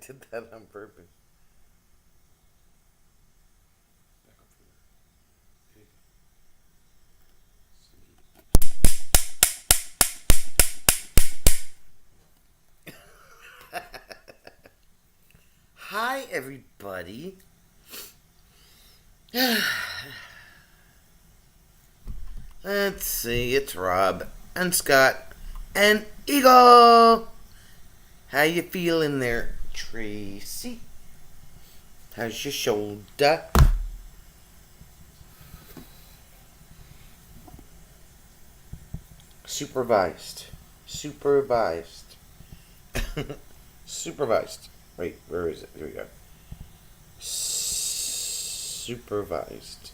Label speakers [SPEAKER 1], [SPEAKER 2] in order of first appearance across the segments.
[SPEAKER 1] did that on purpose.
[SPEAKER 2] Back up for the pig.
[SPEAKER 1] Hi, everybody. Let's see, it's Rob and Scott and Eagle. How you feeling there, Tracy? How's your shoulder? Supervised. Supervised. Supervised. Wait, where is it? Here we go. Supervised.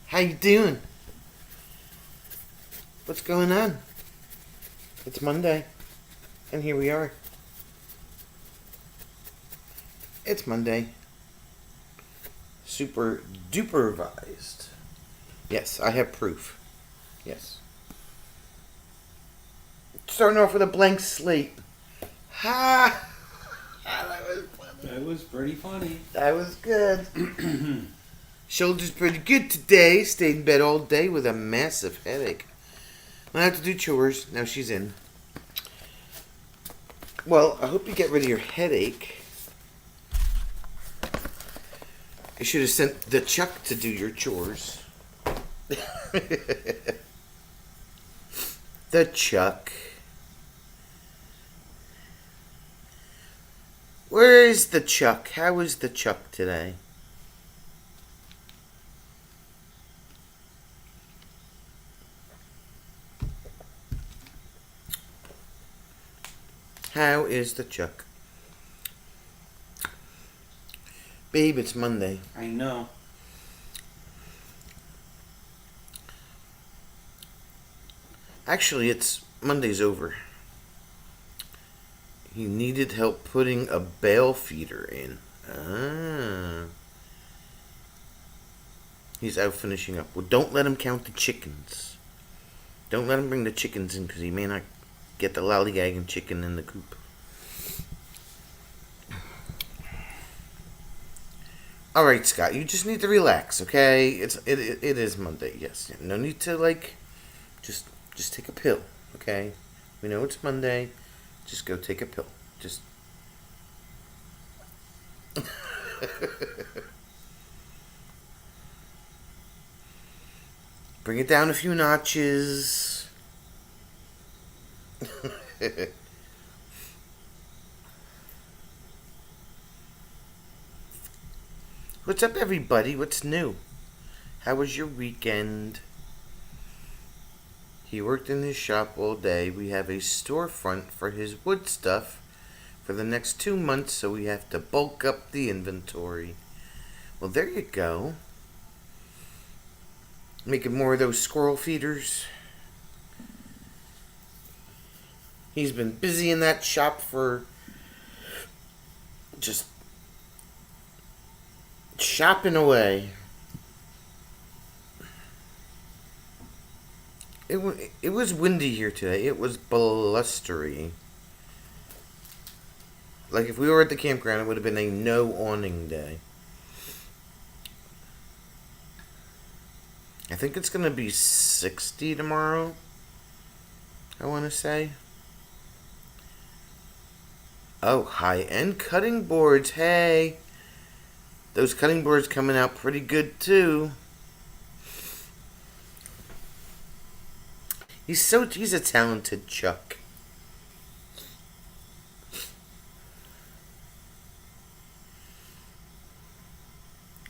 [SPEAKER 1] How you doing? What's going on? It's Monday, and here we are. It's Monday. Super dupervised. Yes, I have proof. Yes. Starting off with a blank slate. Ha! That was funny.
[SPEAKER 2] That was pretty funny.
[SPEAKER 1] That was good. Shoulder's pretty good today. Stayed in bed all day with a massive headache. I have to do chores. Now she's in. Well, I hope you get rid of your headache. I should have sent the Chuck to do your chores. The Chuck. Where is the Chuck? How is the Chuck today? How is the Chuck? Babe, it's Monday.
[SPEAKER 2] I know.
[SPEAKER 1] Actually, it's Monday's over. He needed help putting a bale feeder in. Ah. He's out finishing up. Well, don't let him count the chickens. Don't let him bring the chickens in because he may not get the lollygagging chicken in the coop. All right, Scott. You just need to relax, okay? It is Monday. Yes. No need to just take a pill, okay? We know it's Monday. Just go take a pill. Just. Bring it down a few notches. What's up, everybody? What's new? How was your weekend? He worked in his shop all day. We have a storefront for his wood stuff for the next 2 months, so we have to bulk up the inventory. Well, there you go. Making more of those squirrel feeders. He's been busy in that shop for just shopping away. It was windy here today. It was blustery. Like if we were at the campground, it would have been a no awning day. I think it's gonna be 60 tomorrow. I want to say. Oh, high-end cutting boards. Hey, those cutting boards coming out pretty good too. He's a talented Chuck.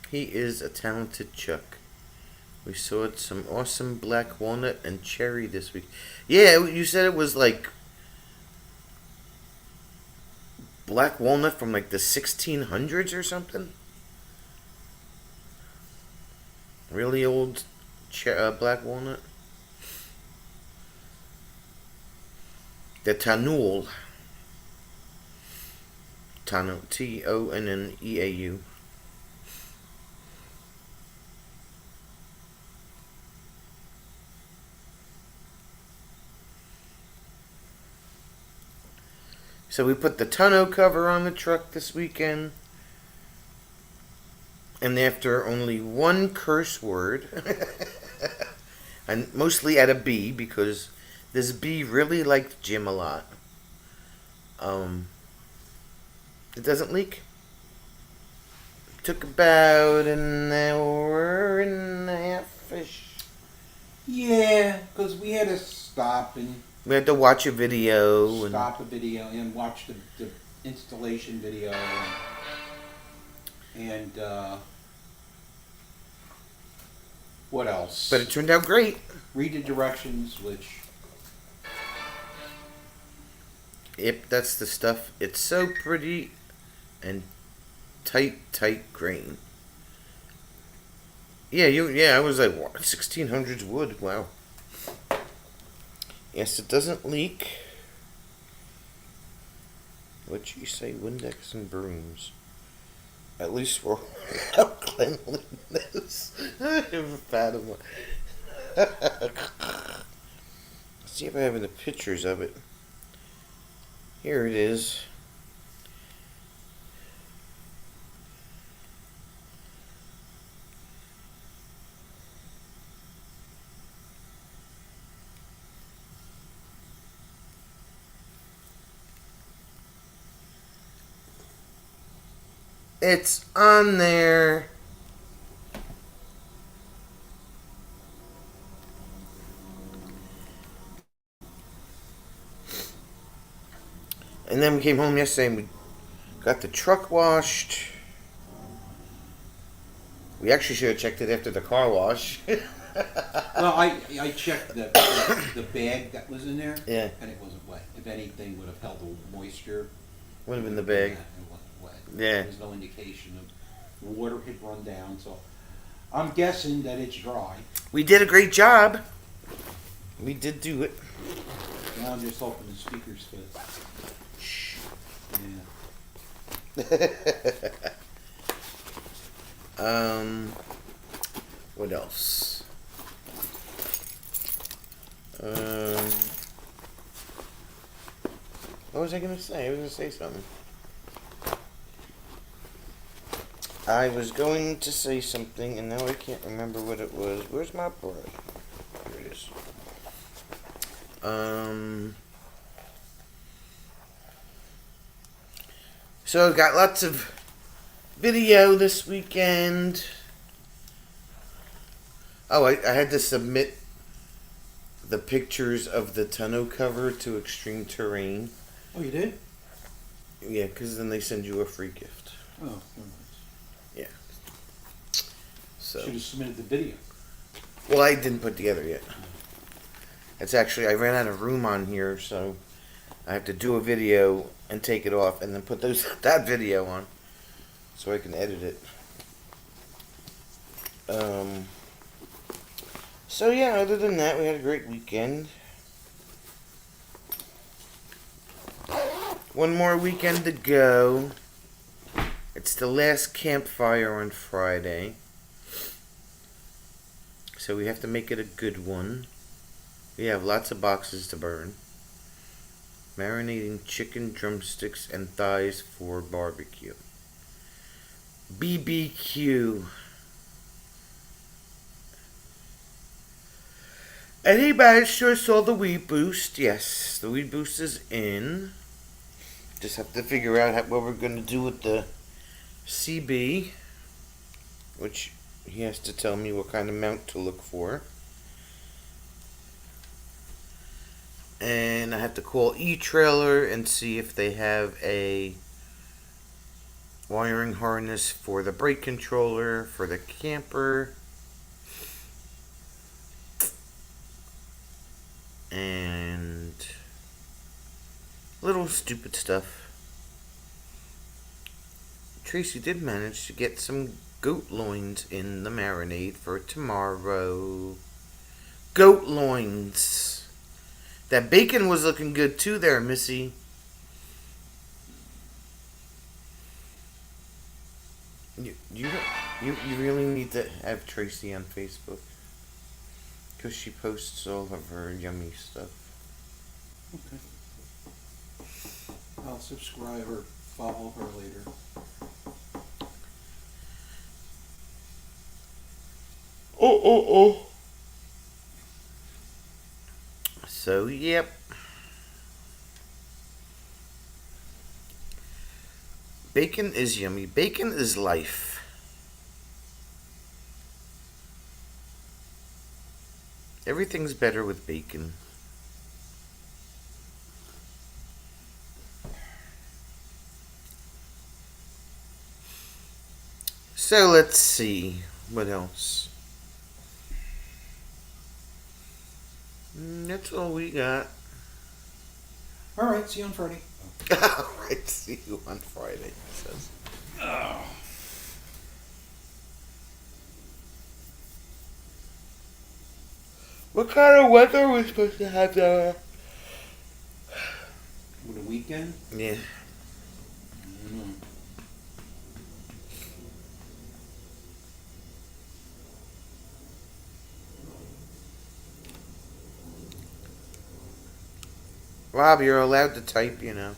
[SPEAKER 1] He is a talented Chuck. We saw some awesome black walnut and cherry this week. Yeah, you said it was like black walnut from like the 1600s or something. Really old black walnut. The Tannoul. Tonneau. So we put the tonneau cover on the truck this weekend. And after only one curse word, and mostly at a bee because this bee really liked Jim a lot. It doesn't leak. Took about an hour and a half-ish.
[SPEAKER 3] Yeah, because we had to stop and
[SPEAKER 1] We had to watch a video.
[SPEAKER 3] stop a video and watch the installation video and what else?
[SPEAKER 1] But it turned out great.
[SPEAKER 3] Read the directions, which
[SPEAKER 1] Yep, that's the stuff. It's so pretty and tight grain. Yeah, I was like, what, 1600s wood, wow. Yes, it doesn't leak. What you say, Windex and brooms. At least for cleanliness. I'm fat of one. Let's see if I have any pictures of it. Here it is. It's on there. And then we came home yesterday and we got the truck washed. We actually should have checked it after the car wash.
[SPEAKER 3] well, I checked the bag that was in there,
[SPEAKER 1] Yeah.
[SPEAKER 3] and it wasn't wet. If anything, would have held the moisture.
[SPEAKER 1] Would have been the bag.
[SPEAKER 3] It wasn't wet.
[SPEAKER 1] Yeah.
[SPEAKER 3] There was no indication of water had run down, so I'm guessing that it's dry.
[SPEAKER 1] We did a great job. We did do it.
[SPEAKER 3] Now I'm just hoping the speakers fit.
[SPEAKER 1] Shh.
[SPEAKER 3] Yeah.
[SPEAKER 1] What else? What was I gonna say? I was gonna say something. I was going to say something, and now I can't remember what it was. Where's my brush? Here it is. So I got lots of video this weekend. Oh, I had to submit the pictures of the tonneau cover to Extreme Terrain.
[SPEAKER 3] Oh, you did?
[SPEAKER 1] Yeah, because then they send you a free gift.
[SPEAKER 3] Oh, very nice.
[SPEAKER 1] Yeah. So,
[SPEAKER 3] Should have submitted the video.
[SPEAKER 1] well, I didn't put together yet. It's actually, I ran out of room on here, so I have to do a video and take it off and then put that video on so I can edit it. So yeah, other than that, we had a great weekend. One more weekend to go. It's the last campfire on Friday. So we have to make it a good one. We have lots of boxes to burn. Marinating chicken drumsticks and thighs for barbecue. BBQ. Anybody sure saw the Weed Boost? Yes, the Weed Boost is in. Just have to figure out what we're going to do with the CB, which he has to tell me what kind of mount to look for. And I have to call E-Trailer and see if they have a wiring harness for the brake controller for the camper. And little stupid stuff. Tracy did manage to get some goat loins in the marinade for tomorrow. Goat loins. That bacon was looking good too there, Missy. You really need to have Tracy on Facebook. Because she posts all of her yummy stuff.
[SPEAKER 3] Okay. I'll subscribe or follow her later.
[SPEAKER 1] Oh. So, yep. Bacon is yummy. Bacon is life. Everything's better with bacon. So let's see. What else? That's all we got.
[SPEAKER 3] All right, see you on Friday.
[SPEAKER 1] Alright, see you on Friday, he says. What kind of weather are we supposed to have there?
[SPEAKER 3] With a weekend?
[SPEAKER 1] Yeah.
[SPEAKER 3] I don't know.
[SPEAKER 1] Rob, you're allowed to type, you know.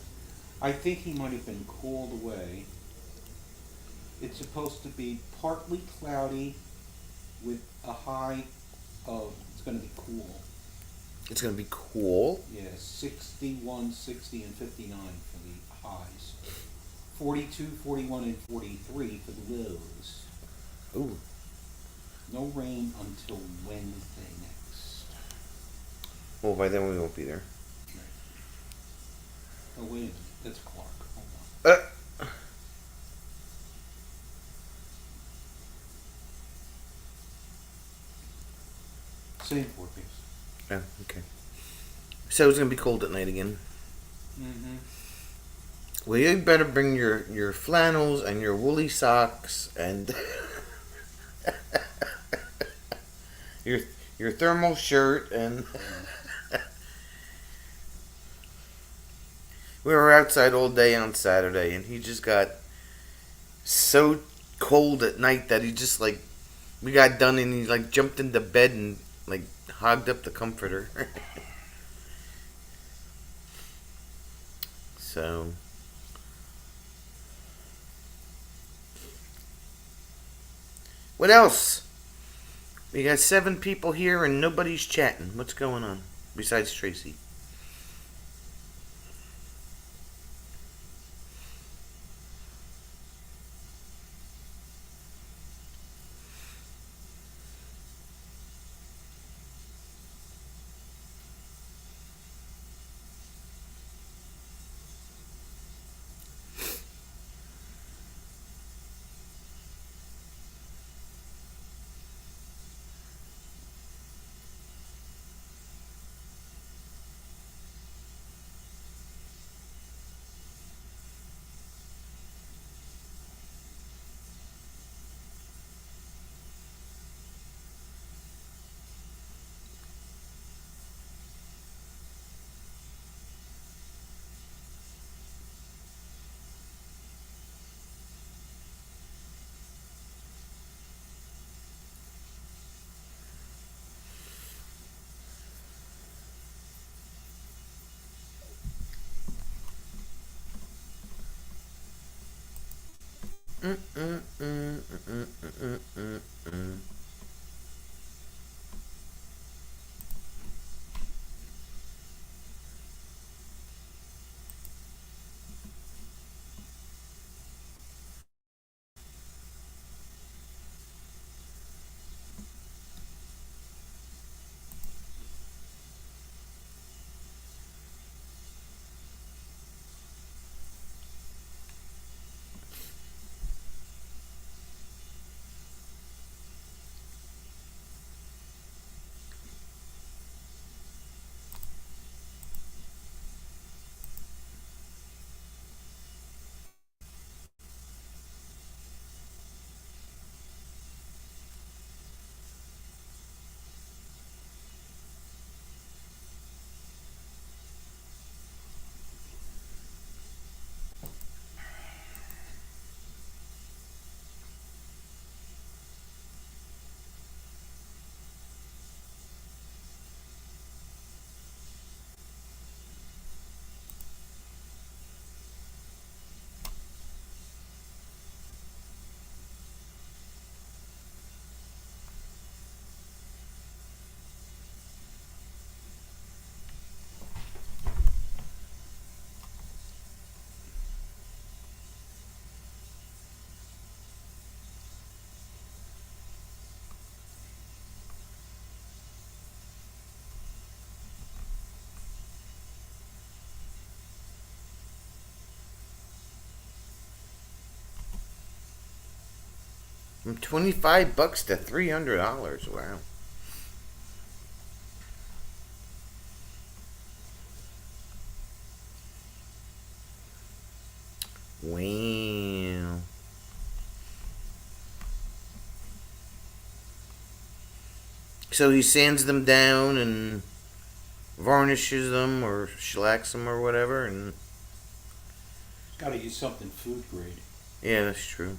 [SPEAKER 3] I think he might have been called away. It's supposed to be partly cloudy with a high of, it's going to be cool.
[SPEAKER 1] It's gonna be cool.
[SPEAKER 3] Yeah, 61, 60, and 59 for the highs. 42, 41, and 43 for the lows.
[SPEAKER 1] Ooh.
[SPEAKER 3] No rain until Wednesday next.
[SPEAKER 1] Well, by then we won't be there.
[SPEAKER 3] Oh, wait a minute. That's Clark. Hold on. Same forecast.
[SPEAKER 1] Oh, okay. So it's gonna be cold at night again.
[SPEAKER 3] Mm-hmm.
[SPEAKER 1] Well, you better bring your flannels and your woolly socks and your thermal shirt and we were outside all day on Saturday and he just got so cold at night that he just like we got done and he like jumped into bed and like hogged up the comforter. So what else? We got 7 people here and nobody's chatting. What's going on? Besides Tracy. From $25 to $300. Wow. Wow. So he sands them down and varnishes them or shellacks them or whatever, and
[SPEAKER 3] Gotta use something food grade.
[SPEAKER 1] yeah, that's true.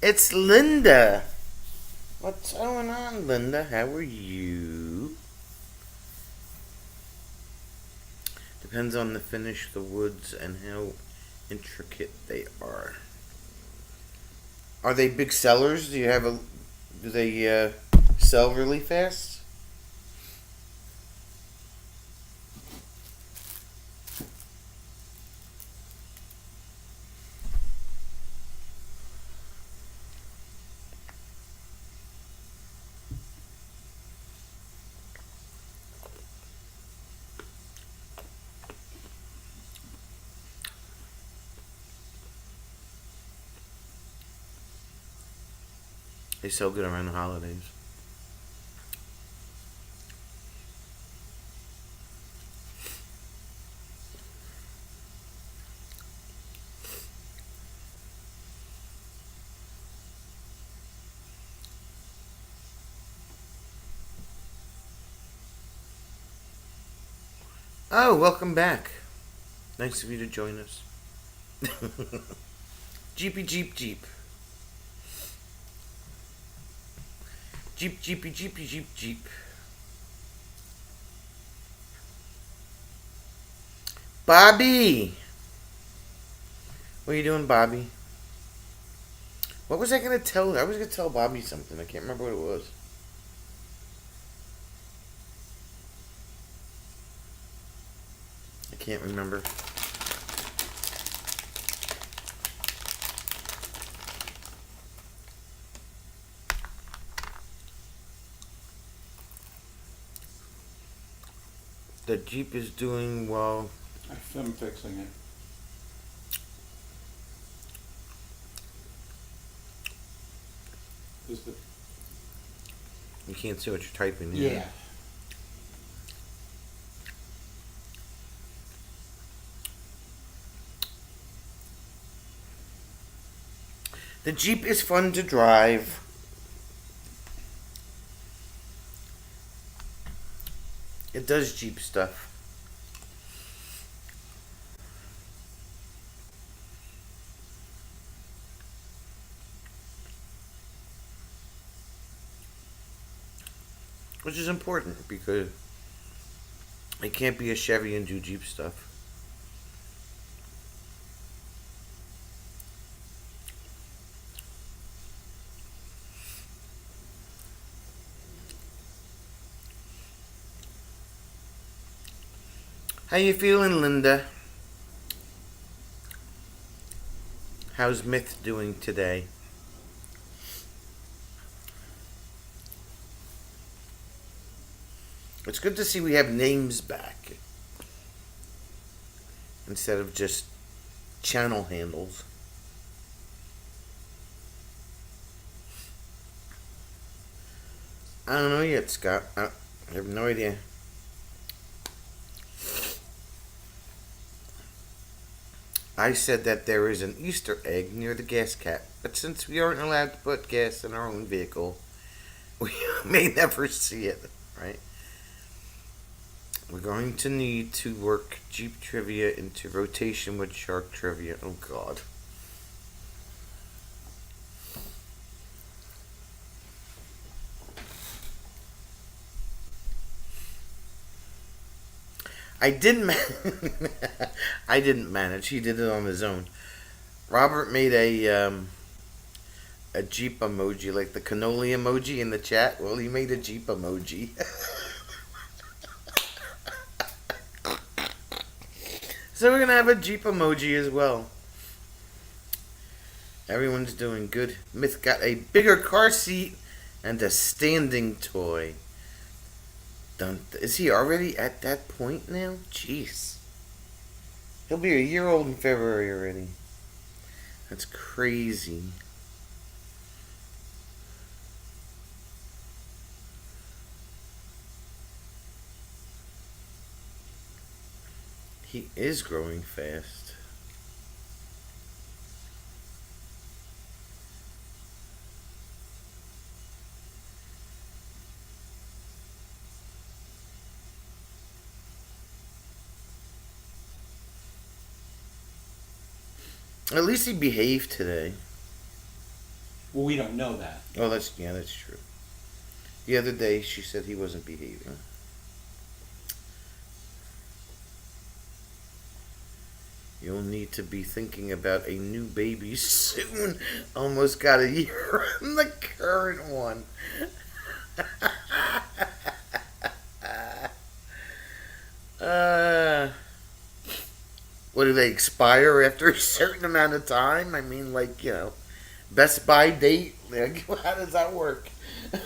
[SPEAKER 1] It's Linda. What's going on, Linda? How are you? Depends on the finish, the woods, and how intricate they are. Are they big sellers? Do you have a? Do they sell really fast? They sell good around the holidays. Oh, welcome back. Nice of you to join us. Jeepy Jeep Jeep. Jeep Jeepy Jeepy Jeep Jeep. Bobby! What are you doing, Bobby? What was I gonna tell? I was gonna tell Bobby something. I can't remember what it was. I can't remember. The Jeep is doing well.
[SPEAKER 3] I'm fixing it. Is the
[SPEAKER 1] You can't see what you're typing here.
[SPEAKER 3] yeah.
[SPEAKER 1] The Jeep is fun to drive. It does Jeep stuff. Which is important because it can't be a Chevy and do Jeep stuff. How you feeling, Linda? How's Myth doing today? It's good to see we have names back instead of just channel handles. I don't know yet, Scott. I have no idea. I said that there is an Easter egg near the gas cap, but since we aren't allowed to put gas in our own vehicle, we may never see it, right? We're going to need to work Jeep trivia into rotation with Shark trivia. Oh, God. I didn't I didn't manage. He did it on his own. Robert made a Jeep emoji, like the cannoli emoji in the chat. Well, he made a Jeep emoji. So we're gonna have a Jeep emoji as well. Everyone's doing good. Myth got a bigger car seat and a standing toy. Is he already at that point now? Jeez. He'll be a year old in February already. That's crazy. He is growing fast. At least he behaved today.
[SPEAKER 3] Well, we don't know that.
[SPEAKER 1] Oh, that's true. The other day she said he wasn't behaving. You'll need to be thinking about a new baby soon. Almost got a year on the current one. uh, what do they expire after a certain amount of time? I mean, like, Best Buy date? Like, how does that work?
[SPEAKER 3] They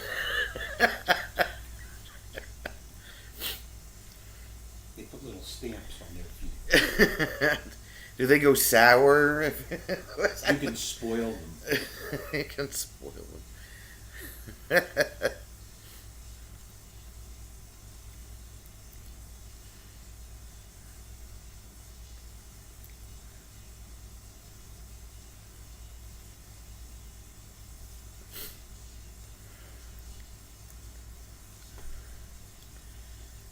[SPEAKER 3] put little stamps on their feet.
[SPEAKER 1] Do they go sour?
[SPEAKER 3] You can spoil them.
[SPEAKER 1] You can spoil them.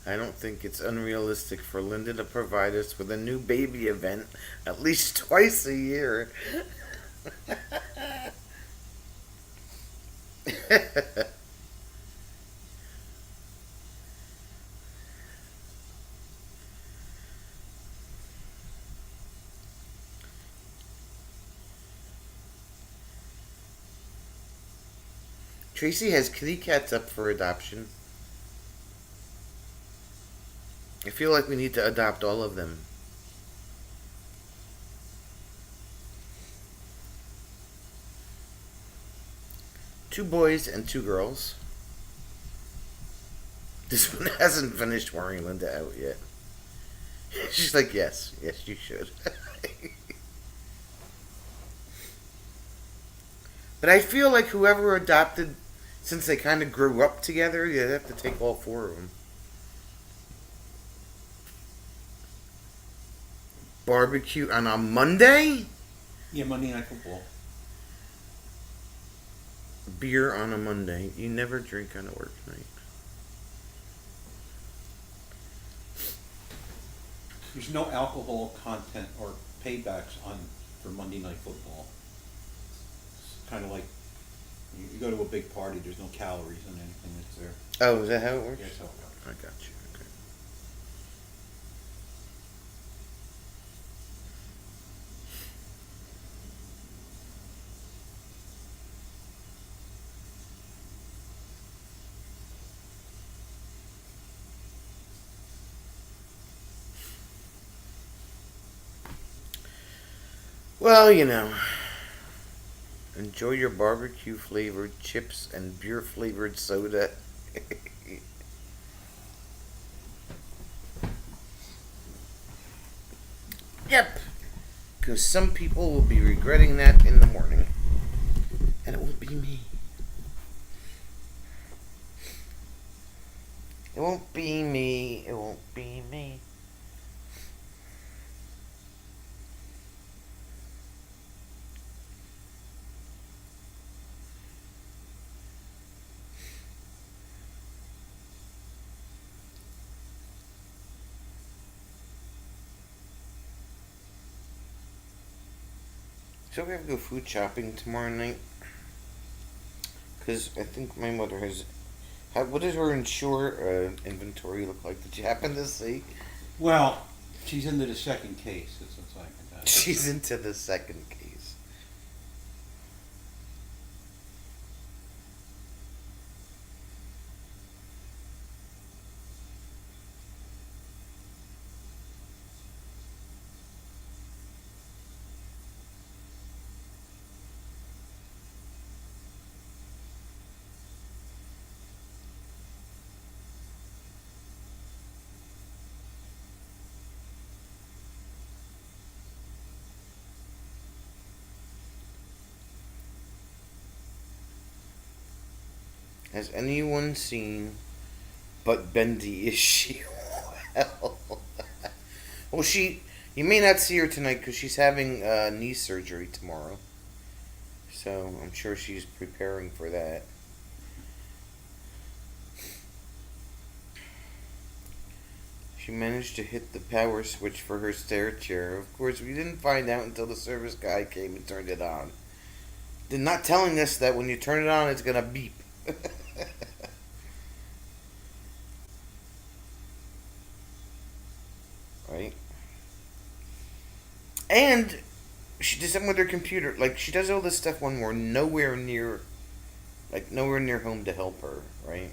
[SPEAKER 1] I don't think it's unrealistic for Linda to provide us with a new baby event at least twice a year. Tracy has kitty cats up for adoption. I feel like we need to adopt all of them. Two boys and two girls. This one hasn't finished wearing Linda out yet. She's like, yes, you should. But I feel like whoever adopted, since they kind of grew up together, you'd have to take all four of them. Barbecue on a Monday?
[SPEAKER 3] Yeah, Monday Night Football.
[SPEAKER 1] Beer on a Monday. You never drink on a work night.
[SPEAKER 3] There's no alcohol content or paybacks on for Monday Night Football. It's kind of like you go to a big party. There's no calories in anything that's there.
[SPEAKER 1] Oh, is that how it works?
[SPEAKER 3] Yeah, that's how it works.
[SPEAKER 1] I got you. Okay. Well, enjoy your barbecue flavored chips and beer flavored soda. Yep. Because some people will be regretting that in the morning. And it won't be me. It won't be me. It won't be me. So we have to go food shopping tomorrow night. Because I think my mother has... what does her inventory look like? Did you happen to see?
[SPEAKER 3] Well, she's into the second case. That's what's like that.
[SPEAKER 1] She's into the second case. Has anyone seen But Bendy? Is she well? Well, you may not see her tonight because she's having knee surgery tomorrow. So I'm sure she's preparing for that. She managed to hit the power switch for her stair chair. Of course, we didn't find out until the service guy came and turned it on. They're not telling us that when you turn it on, it's gonna beep. Right? And she does something with her computer. Like, she does all this stuff when we're nowhere near home to help her, right?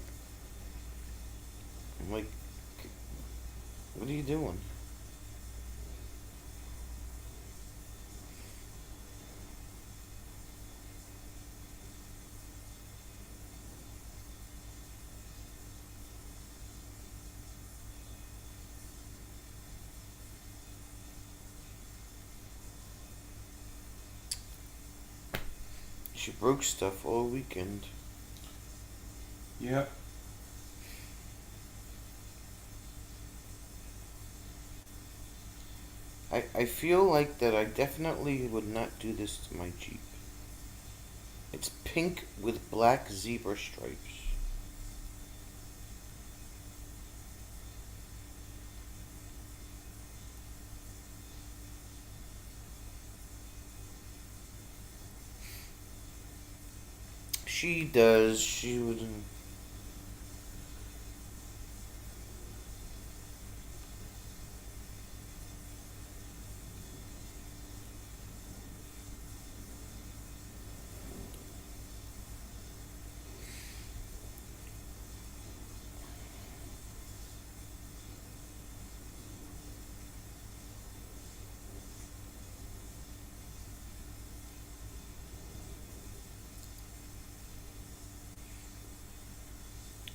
[SPEAKER 1] I'm like, what are you doing? She broke stuff all weekend.
[SPEAKER 3] Yep.
[SPEAKER 1] I feel like that I definitely would not do this to my Jeep. It's pink with black zebra stripes. She does. She would.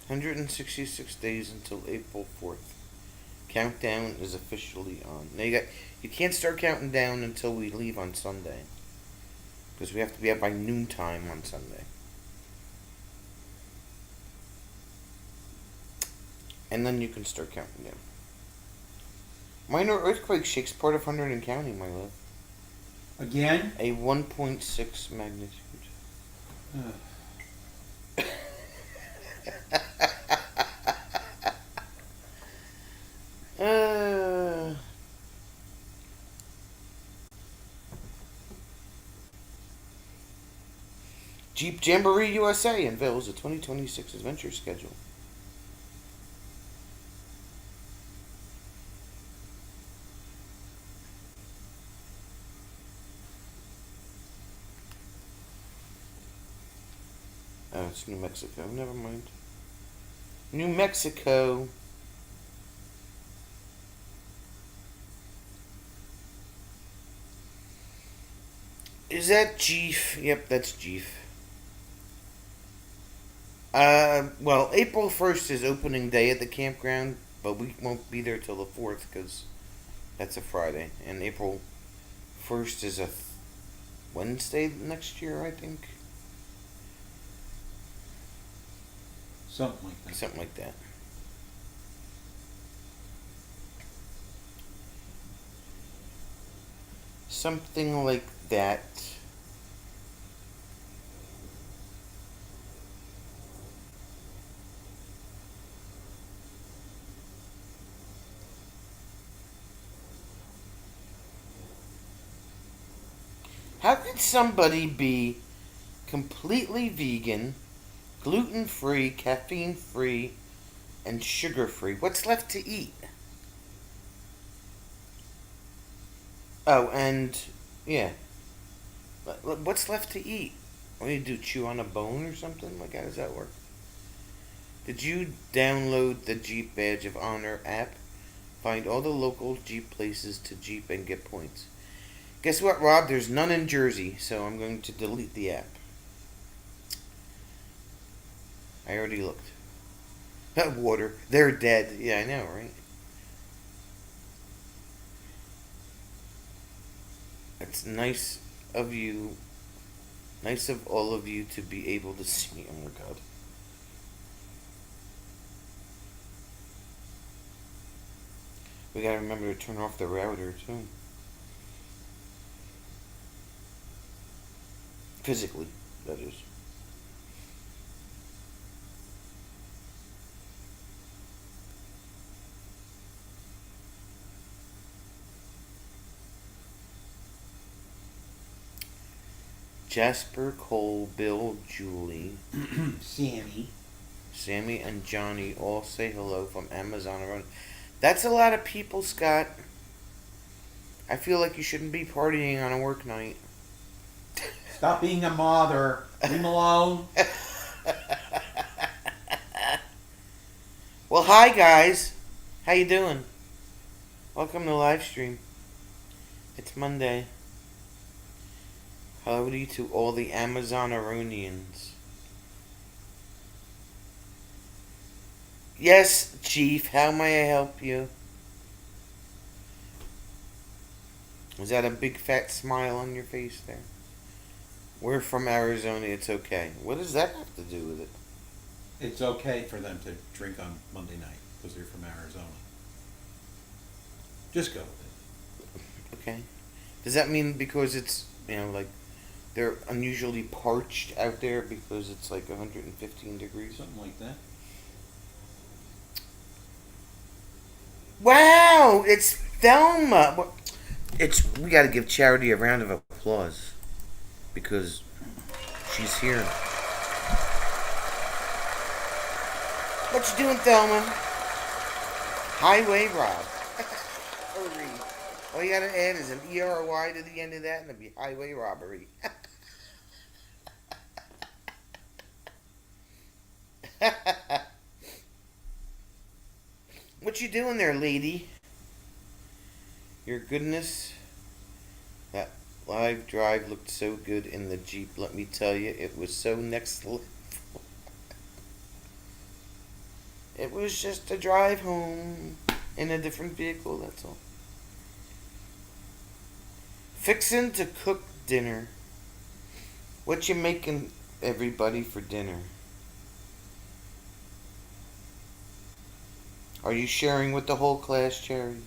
[SPEAKER 1] 166 days until April 4th. Countdown is officially on. Now you can't start counting down until we leave on Sunday. Because we have to be out by noontime on Sunday. And then you can start counting down. Minor earthquake shakes part of Hunterdon County, my love.
[SPEAKER 3] Again?
[SPEAKER 1] A 1.6 magnitude. uh, Jeep Jamboree USA unveils the 2026 adventure schedule. Oh, it's New Mexico. Never mind. New Mexico. Is that Jeef? Yep, that's Jeef. Well, April 1st is opening day at the campground, but we won't be there till the 4th because that's a Friday. And April 1st is a Wednesday next year, I think.
[SPEAKER 3] Something like that.
[SPEAKER 1] Something like that. Something like that. How could somebody be completely vegan, gluten free, caffeine free, and sugar free? What's left to eat? Oh, and yeah, what's left to eat? What do you do? Chew on a bone or something? Like, how does that work? Did you download the Jeep Badge of Honor app? Find all the local Jeep places to Jeep and get points. Guess what, Rob? There's none in Jersey, so I'm going to delete the app. I already looked. Water. They're dead. Yeah, I know, right? It's nice of you, nice of all of you to be able to see. Oh my god. We gotta remember to turn off the router too. Physically, that is. Jasper, Cole, Bill, Julie,
[SPEAKER 3] Sammy.
[SPEAKER 1] Sammy, and Johnny all say hello from Amazon Run. That's a lot of people, Scott. I feel like you shouldn't be partying on a work night.
[SPEAKER 3] Stop being a mother. Leave him alone.
[SPEAKER 1] Well, hi guys. How you doing? Welcome to live stream. It's Monday. Howdy to all the Amazonaronians. Yes, Chief, how may I help you? Was that a big fat smile on your face there? We're from Arizona, it's okay. What does that have to do with it?
[SPEAKER 3] It's okay for them to drink on Monday night because they're from Arizona. Just go with it.
[SPEAKER 1] Okay. Does that mean because it's, like, they're unusually parched out there because it's like 115 degrees?
[SPEAKER 3] Something like that.
[SPEAKER 1] Wow, it's Thelma. We got to give Charity a round of applause because she's here. What you doing, Thelma? Highway Rob. Or Reed. All you gotta add is an ERY to the end of that, and it'll be highway robbery. What you doing there, lady? Your goodness. That live drive looked so good in the Jeep, let me tell you. It was so next level. It was just a drive home in a different vehicle, that's all. Fixin' to cook dinner. What you making everybody for dinner? Are you sharing with the whole class, Cherry?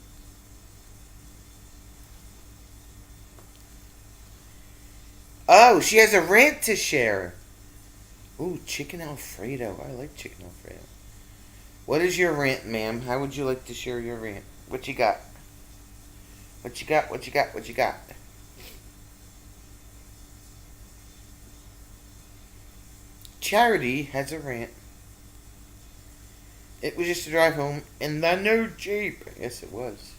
[SPEAKER 1] Oh, she has a rant to share. Ooh, chicken Alfredo. I like chicken Alfredo. What is your rant, ma'am? How would you like to share your rant? What you got? What you got? What you got? What you got? Charity has a rant. It was just a drive home in the new Jeep. Yes, it was.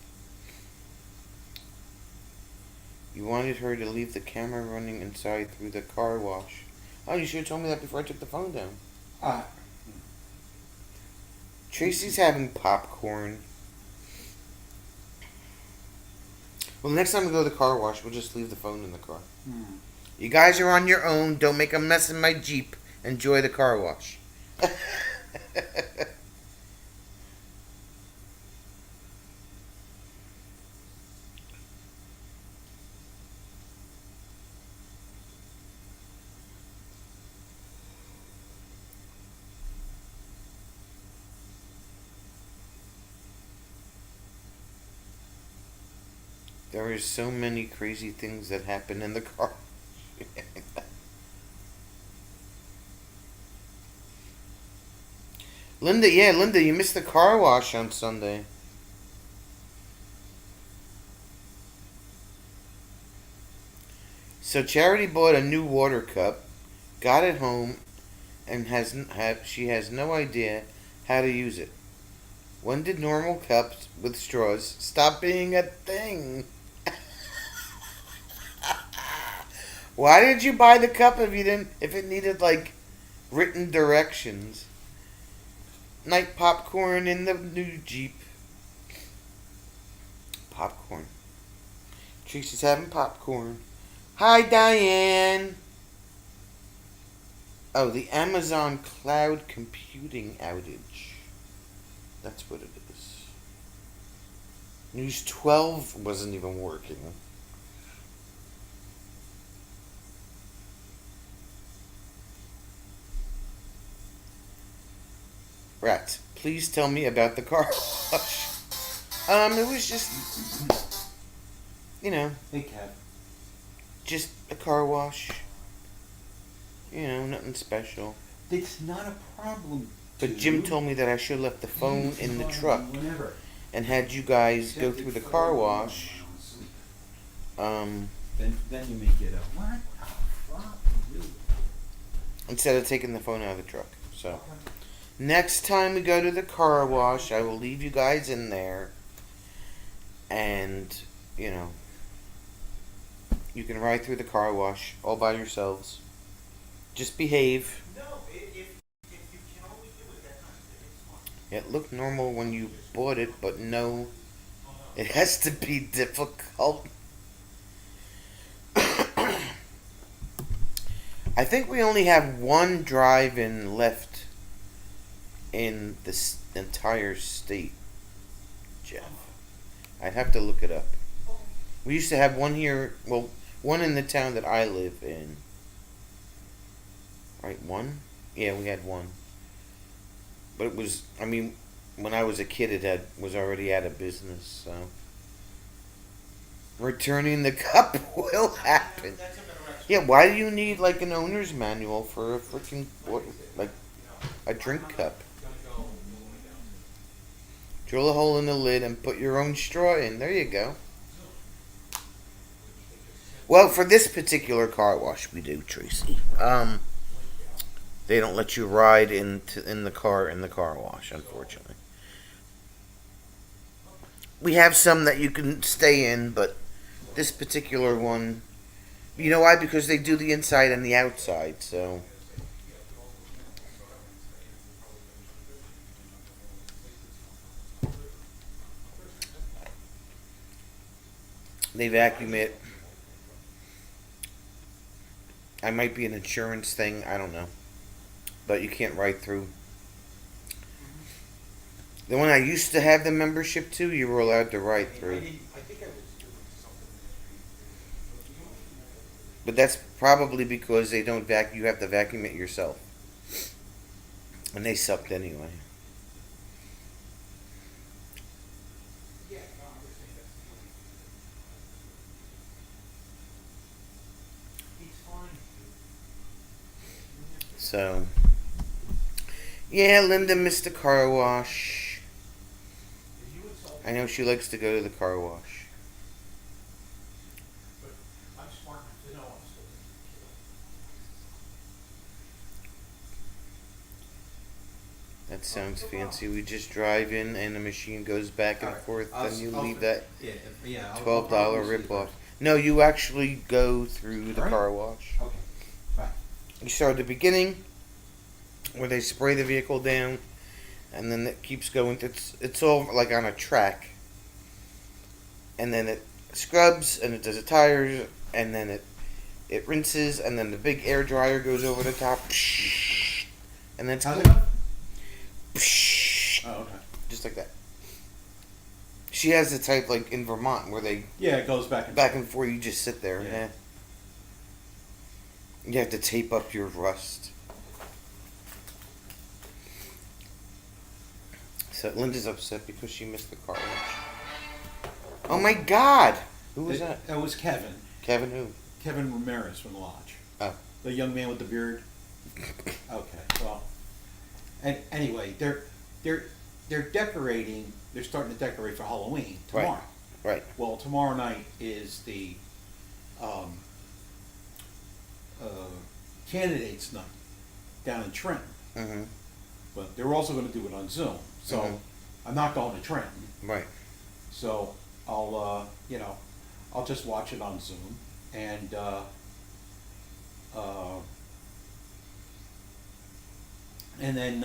[SPEAKER 1] You wanted her to leave the camera running inside through the car wash. Oh, you should have told me that before I took the phone down. Tracy's having popcorn. Well, next time we go to the car wash, we'll just leave the phone in the car. You guys are on your own. Don't make a mess in my Jeep. Enjoy the car wash. There are so many crazy things that happen in the car. Linda, you missed the car wash on Sunday. So Charity bought a new water cup, got it home, and she has no idea how to use it. When did normal cups with straws stop being a thing? Why did you buy the cup if it needed like written directions? Night popcorn in the new Jeep. Popcorn. Tracy's having popcorn. Hi, Diane. Oh, the Amazon cloud computing outage. That's what it is. News 12 wasn't even working. Rats, please tell me about the car wash. It was just, you know,
[SPEAKER 3] Hey, Kev.
[SPEAKER 1] just a car wash. You know, nothing special.
[SPEAKER 3] It's not a problem.
[SPEAKER 1] But Jim told me that I should have left the phone in the truck
[SPEAKER 3] Whenever.
[SPEAKER 1] and had you guys go through the car wash.
[SPEAKER 3] Then you may get a what? Really?
[SPEAKER 1] Instead of taking the phone out of the truck. So next time we go to the car wash, I will leave you guys in there, and you know, you can ride through the car wash all by yourselves. Just behave.
[SPEAKER 4] No, if you can only do it that time, then it's fine.
[SPEAKER 1] It looked normal when you bought it, but no, it has to be difficult. I think we only have one drive-in left in this entire state, Jeff. I'd have to look it up. We used to have one here, well, one in the town that I live in. Right, one? Yeah, we had one. But it was, I mean, when I was a kid, was already out of business, so. Returning the cup will happen.
[SPEAKER 4] That's a better explanation.
[SPEAKER 1] Yeah, why do you need like an owner's manual for a freaking like a drink cup? Drill a hole in the lid and put your own straw in. There you go. Well, for this particular car wash, we do, Tracy. They don't let you ride in the car wash, unfortunately. We have some that you can stay in, but this particular one, you know why? Because they do the inside and the outside, so. They vacuum it. I might be an insurance thing, I don't know. But you can't ride through. The one I used to have the membership to, you were allowed to ride through.
[SPEAKER 4] I think I was doing something.
[SPEAKER 1] But that's probably because they don't you have to vacuum it yourself. And they sucked anyway.
[SPEAKER 4] Yeah, no, I would think that's the only. He's fine.
[SPEAKER 1] So, yeah, Linda missed the car wash.
[SPEAKER 4] If you insult
[SPEAKER 1] I know she likes to go to the car wash.
[SPEAKER 4] but I'm smart enough to know I'm still
[SPEAKER 1] That sounds fancy. We just drive in and the machine goes back and forth, then you leave that $12 rip-off. No, you actually go through the
[SPEAKER 3] Alright.
[SPEAKER 1] car wash.
[SPEAKER 3] Okay. Fine.
[SPEAKER 1] You start at the beginning, where they spray the vehicle down, and then it keeps going. It's all like on a track, and then it scrubs, and it does the tires, and then it rinses, and then the big air dryer goes over the top, and then it's
[SPEAKER 3] How's it
[SPEAKER 1] clean.
[SPEAKER 3] go? Oh, okay.
[SPEAKER 1] Just like that. She has the type like in Vermont where they
[SPEAKER 3] Yeah, it goes back and
[SPEAKER 1] back and forth. You just sit there.
[SPEAKER 3] Yeah.
[SPEAKER 1] Yeah. You have to tape up your rust. So Linda's upset because she missed the car wash. Oh my God! Who was that?
[SPEAKER 3] That was Kevin.
[SPEAKER 1] Kevin who?
[SPEAKER 3] Kevin Ramirez from the lodge.
[SPEAKER 1] Oh.
[SPEAKER 3] The young man with the beard. Okay, well, and anyway, they're decorating. They're starting to decorate for Halloween tomorrow.
[SPEAKER 1] Right.
[SPEAKER 3] Well, tomorrow night is the candidates night down in Trenton.
[SPEAKER 1] Mm-hmm.
[SPEAKER 3] But they're also going to do it on Zoom. So
[SPEAKER 1] Mhm.
[SPEAKER 3] I'm not going to Trenton.
[SPEAKER 1] Right.
[SPEAKER 3] So I'll I'll just watch it on Zoom and then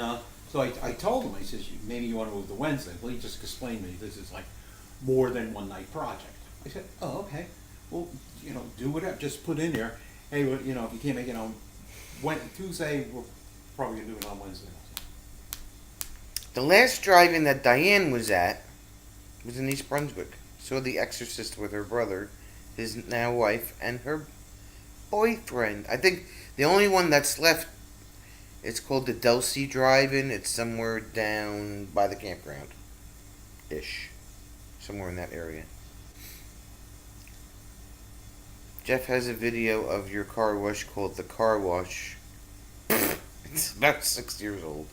[SPEAKER 3] so I told him, I says, maybe you want to move to Wednesday. Well, he just explained to me this is like more than one night project. I said, oh, okay. Well, do whatever. Just put in there, hey, well, if you can't make it on Tuesday, we're probably going to do it on Wednesday.
[SPEAKER 1] The last drive-in that Diane was at was in East Brunswick. Saw The Exorcist with her brother, his now wife, and her boyfriend. I think the only one that's left, it's called the Delsey Drive-In. It's somewhere down by the campground. Ish. somewhere in that area. Jeff has a video of your car wash called The Car Wash. It's about 6 years old.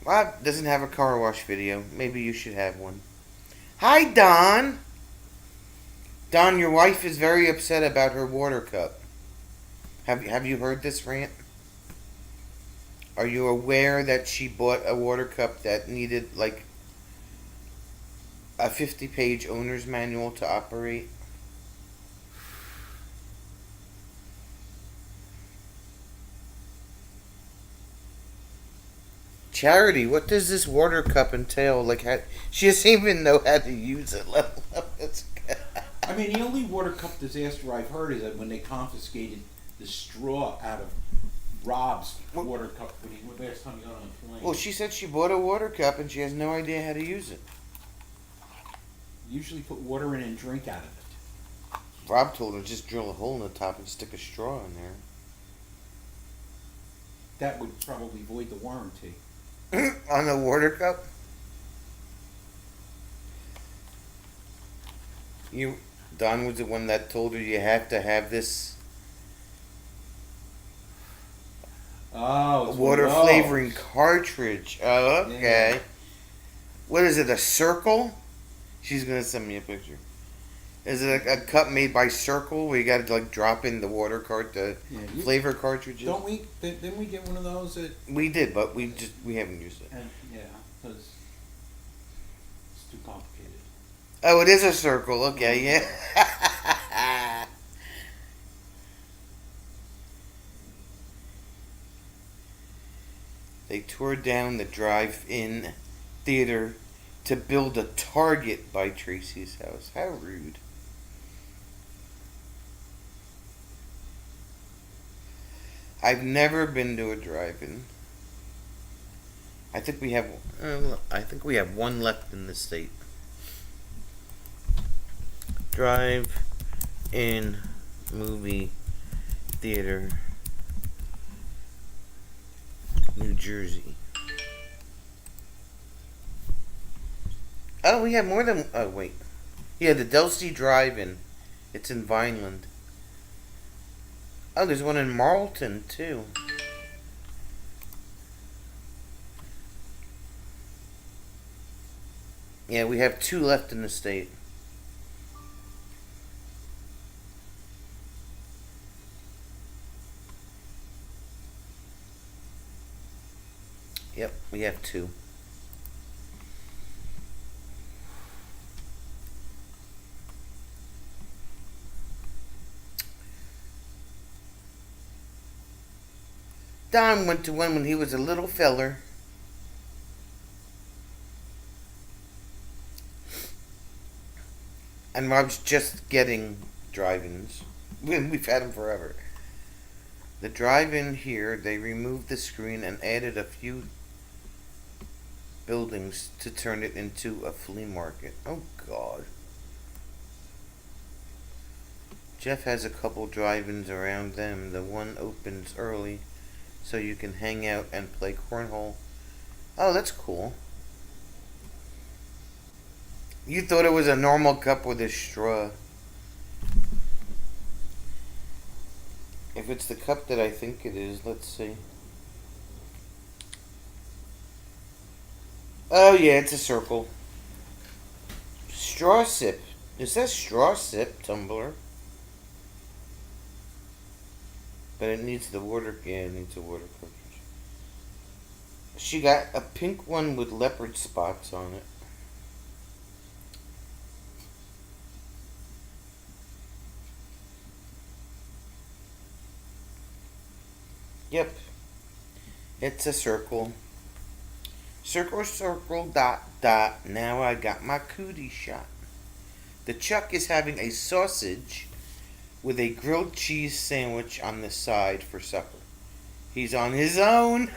[SPEAKER 1] Rob doesn't have a car wash video. Maybe you should have one. Hi, Don. Don, your wife is very upset about her water cup. Have you heard this rant? Are you aware that she bought a water cup that needed like a 50-page owner's manual to operate? Charity, what does this water cup entail? Like, she doesn't even know how to use it.
[SPEAKER 3] I mean, the only water cup disaster I've heard is that when they confiscated the straw out of Rob's water cup when he last time he got on a plane.
[SPEAKER 1] Well, she said she bought a water cup and she has no idea how to use it.
[SPEAKER 3] Usually put water in and drink out of it.
[SPEAKER 1] Rob told her just drill a hole in the top and stick a straw in there.
[SPEAKER 3] That would probably void the warranty.
[SPEAKER 1] On the water cup? Don was the one that told her you have to have this
[SPEAKER 3] Oh, it's
[SPEAKER 1] water
[SPEAKER 3] one of those.
[SPEAKER 1] flavoring cartridge. Oh, okay.
[SPEAKER 3] Yeah.
[SPEAKER 1] What is it, a Circle? She's gonna send me a picture. Is it a cup made by Circle where you gotta like drop in the water the
[SPEAKER 3] Yeah,
[SPEAKER 1] flavor cartridges?
[SPEAKER 3] Don't we? Didn't we get one of those at?
[SPEAKER 1] We did, but we haven't used it.
[SPEAKER 3] And yeah, because it's too complicated.
[SPEAKER 1] Oh, it is a Circle. Okay, yeah. They tore down the drive-in theater to build a Target by Tracy's house. How rude. I've never been to a drive-in. I think we have one left in the state. Drive-in movie theater, New Jersey. Oh, we have more than. Oh, wait. Yeah, the Delsey Drive-In. It's in Vineland. Oh, there's one in Marlton, too. Yeah, we have 2 left in the state. Yep, we have 2. Don went to one when he was a little feller. And Rob's just getting drive-ins. We've had them forever. The drive-in here, they removed the screen and added a few buildings to turn it into a flea market. Oh, God. Jeff has a couple drive-ins around them. The one opens early, so you can hang out and play cornhole. Oh, that's cool. You thought it was a normal cup with a straw. If it's the cup that I think it is, let's see. Oh yeah, it's a Circle. Straw sip. It says straw sip tumbler. But it needs the water. Yeah, it needs a water cartridge. She got a pink one with leopard spots on it. Yep. It's a Circle. Circle, circle, dot, dot. Now I got my cootie shot. The Chuck is having a sausage with a grilled cheese sandwich on the side for supper. He's on his own.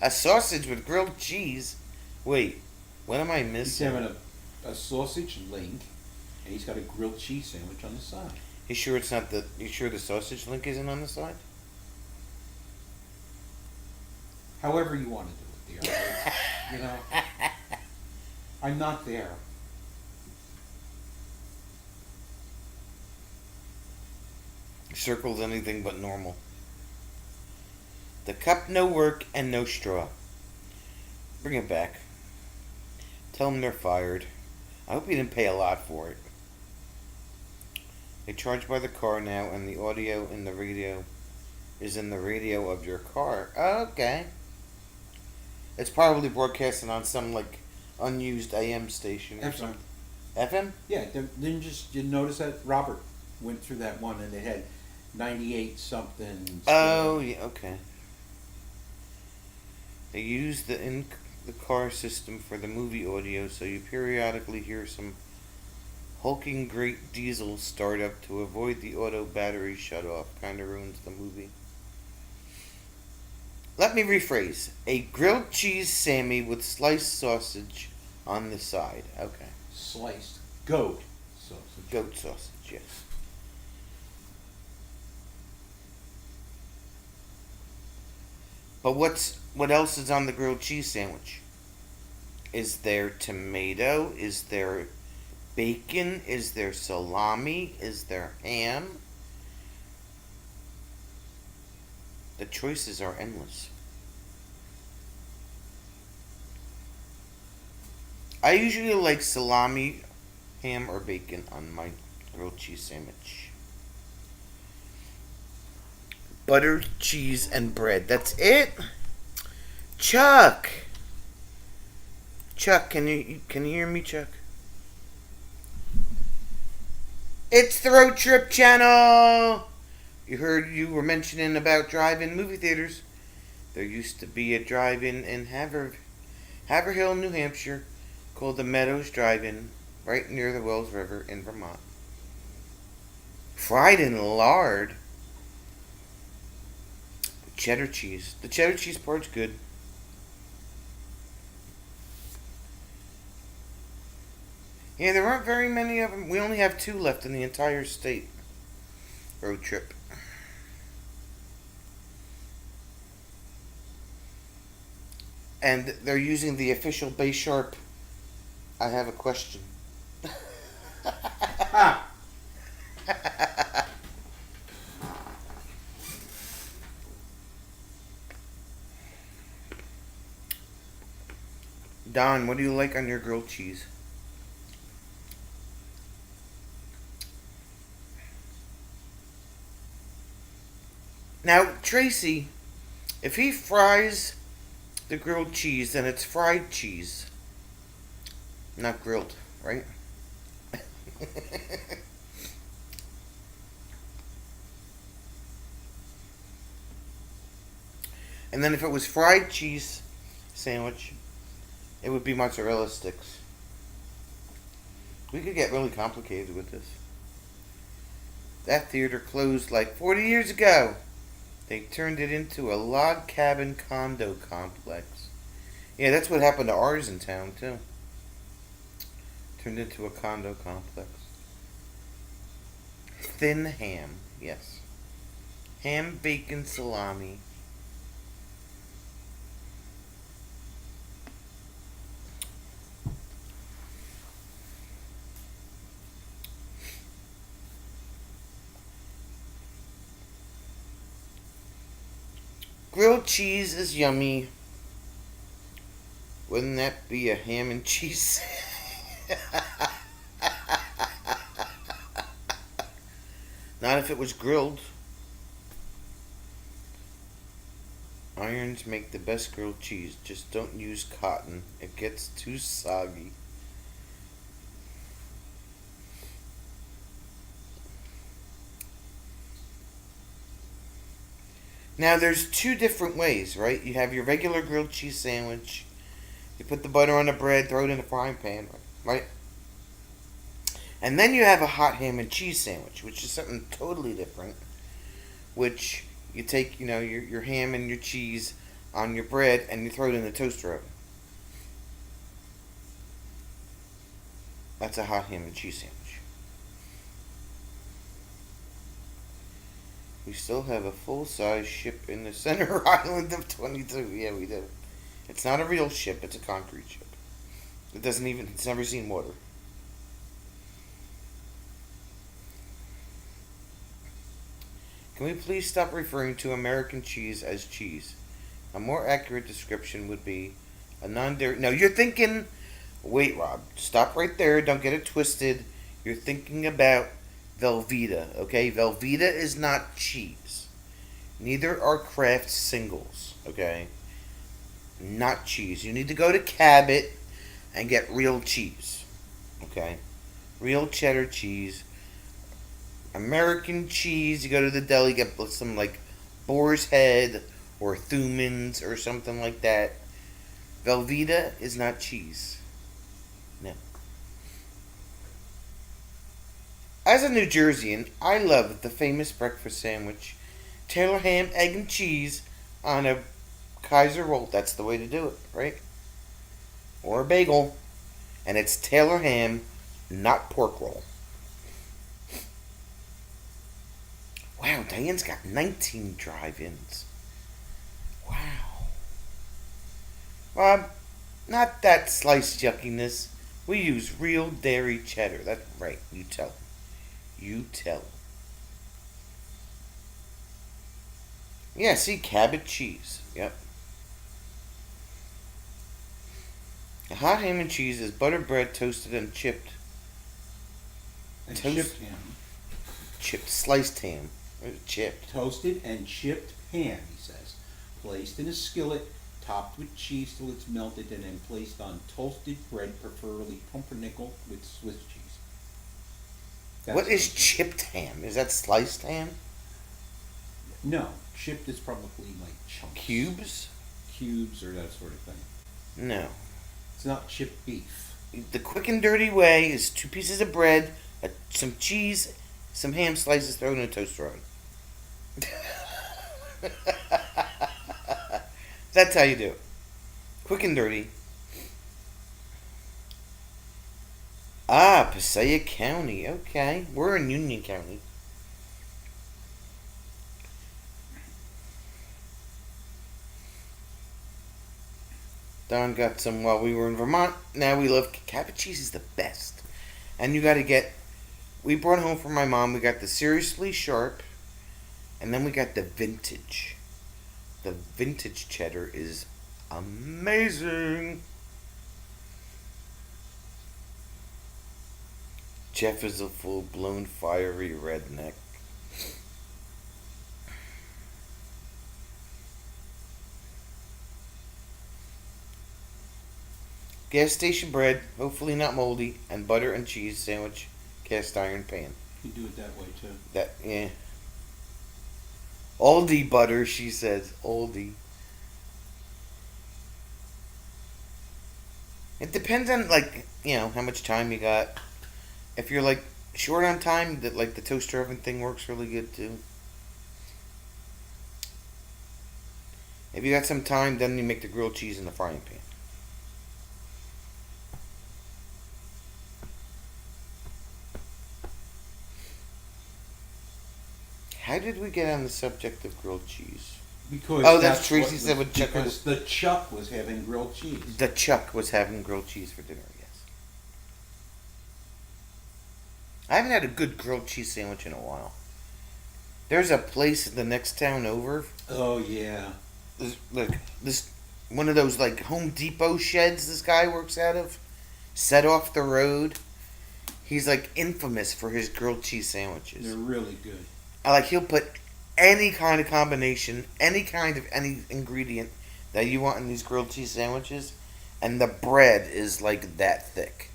[SPEAKER 1] A sausage with grilled cheese. Wait, what am I
[SPEAKER 3] He's
[SPEAKER 1] missing?
[SPEAKER 3] having a sausage link, and he's got a grilled cheese sandwich on the side.
[SPEAKER 1] You sure it's not the? You sure the sausage link isn't on the side?
[SPEAKER 3] However you want to do it, dear. You know, I'm not there.
[SPEAKER 1] Circled anything but normal. The cup no work and no straw. Bring it back. Tell them they're fired. I hope you didn't pay a lot for it. They charge by the car now, and the audio in the radio is in the radio of your car. Okay. It's probably broadcasting on some like unused AM station or
[SPEAKER 3] FM.
[SPEAKER 1] something. FM?
[SPEAKER 3] Yeah, didn't just you notice that Robert went through that one and it had 98 something.
[SPEAKER 1] Oh, yeah, okay. They use the car system for the movie audio, so you periodically hear some hulking great diesel start up to avoid the auto battery shut off. Kind of ruins the movie. Let me rephrase. A grilled cheese Sammy with sliced sausage on the side. Okay.
[SPEAKER 3] Sliced goat sausage.
[SPEAKER 1] Goat sausage, yes. But what else is on the grilled cheese sandwich? Is there tomato? Is there bacon? Is there salami? Is there ham? The choices are endless. I usually like salami, ham, or bacon on my grilled cheese sandwich. Butter, cheese, and bread. That's it? Chuck! Chuck, can you hear me, Chuck? It's the Road Trip Channel! You were mentioning about drive-in movie theaters. There used to be a drive-in in Haverhill, New Hampshire, called the Meadows Drive-In, right near the Wells River in Vermont. Fried in lard. Cheddar cheese. The cheddar cheese part's good. Yeah, there aren't very many of them. We only have 2 left in the entire state. Road Trip. And they're using the official Bay Sharp. I have a question. Don, what do you like on your grilled cheese? Now, Tracy, if he fries the grilled cheese, then it's fried cheese. Not grilled, right? And then if it was fried cheese sandwich, it would be mozzarella sticks. We could get really complicated with this. That theater closed like 40 years ago. They turned it into a log cabin condo complex. Yeah, that's what happened to ours in town, too. Turned into a condo complex. Thin ham, yes. Ham, bacon, salami. Grilled cheese is yummy. Wouldn't that be a ham and cheese? Not if it was grilled. Irons make the best grilled cheese. Just don't use cotton. It gets too soggy. Now, there's 2 different ways, right? You have your regular grilled cheese sandwich. You put the butter on the bread, throw it in a frying pan, right? And then you have a hot ham and cheese sandwich, which is something totally different. Which you take, your ham and your cheese on your bread and you throw it in the toaster oven. That's a hot ham and cheese sandwich. We still have a full-size ship in the center island of 22. Yeah, we do. It's not a real ship. It's a concrete ship. It's never seen water. Can we please stop referring to American cheese as cheese? A more accurate description would be a non-dairy. No, you're thinking. Wait, Rob. Stop right there. Don't get it twisted. You're thinking about Velveeta, okay? Velveeta is not cheese. Neither are Kraft singles, okay? Not cheese. You need to go to Cabot and get real cheese, okay? Real cheddar cheese. American cheese, you go to the deli, get some like Boar's Head or Thumann's or something like that. Velveeta is not cheese. No. As a New Jerseyan, I love the famous breakfast sandwich, Taylor ham, egg, and cheese on a Kaiser roll. That's the way to do it, right? Or a bagel. And it's Taylor ham, not pork roll. Wow, Diane's got 19 drive-ins. Wow. Rob, not that sliced yuckiness. We use real dairy cheddar. That's right. You tell. You tell. Yeah, see, Cabot cheese. Yep. A hot ham and cheese is butter bread toasted and chipped.
[SPEAKER 3] And
[SPEAKER 1] Toast-
[SPEAKER 3] chipped ham.
[SPEAKER 1] Chipped sliced ham. Chipped.
[SPEAKER 3] Toasted and chipped ham, he says. Placed in a skillet, topped with cheese till it's melted, and then placed on toasted bread, preferably pumpernickel with Swiss cheese.
[SPEAKER 1] What is
[SPEAKER 3] That's-
[SPEAKER 1] chipped ham? Is that sliced ham?
[SPEAKER 3] No, chipped is probably like chunks.
[SPEAKER 1] Cubes?
[SPEAKER 3] Cubes or that sort of thing.
[SPEAKER 1] No.
[SPEAKER 3] It's not chipped beef.
[SPEAKER 1] The quick and dirty way is 2 pieces of bread, some cheese, some ham slices thrown in a toaster oven. That's how you do it. Quick and dirty. Ah, Passaic County. Okay. We're in Union County. Don got some while we were in Vermont. Now we love Cabot cheese is the best. And you got to get. We brought home from my mom. We got the Seriously Sharp, and then we got the vintage. The vintage cheddar is amazing. Jeff is a full blown fiery redneck. Gas station bread, hopefully not moldy, and butter and cheese sandwich, cast iron pan.
[SPEAKER 3] You do it that way too.
[SPEAKER 1] That, yeah. Aldi butter, she says. Aldi. It depends on, like, how much time you got. If you're, like, short on time, that like the toaster oven thing works really good too. If you got some time, then you make the grilled cheese in the frying pan. How did we get on the subject of grilled cheese?
[SPEAKER 3] Because
[SPEAKER 1] Oh, that's Tracy
[SPEAKER 3] what
[SPEAKER 1] said
[SPEAKER 3] was-
[SPEAKER 1] with Chuck.
[SPEAKER 3] because the Chuck was having grilled cheese.
[SPEAKER 1] The Chuck was having grilled cheese for dinner, yes. I haven't had a good grilled cheese sandwich in a while. There's a place in the next town over.
[SPEAKER 3] Oh yeah.
[SPEAKER 1] Look, this one of those like Home Depot sheds this guy works out of, set off the road. He's like infamous for his grilled cheese sandwiches.
[SPEAKER 3] They're really good.
[SPEAKER 1] Like he'll put any kind of combination, any ingredient that you want in these grilled cheese sandwiches, and the bread is like that thick.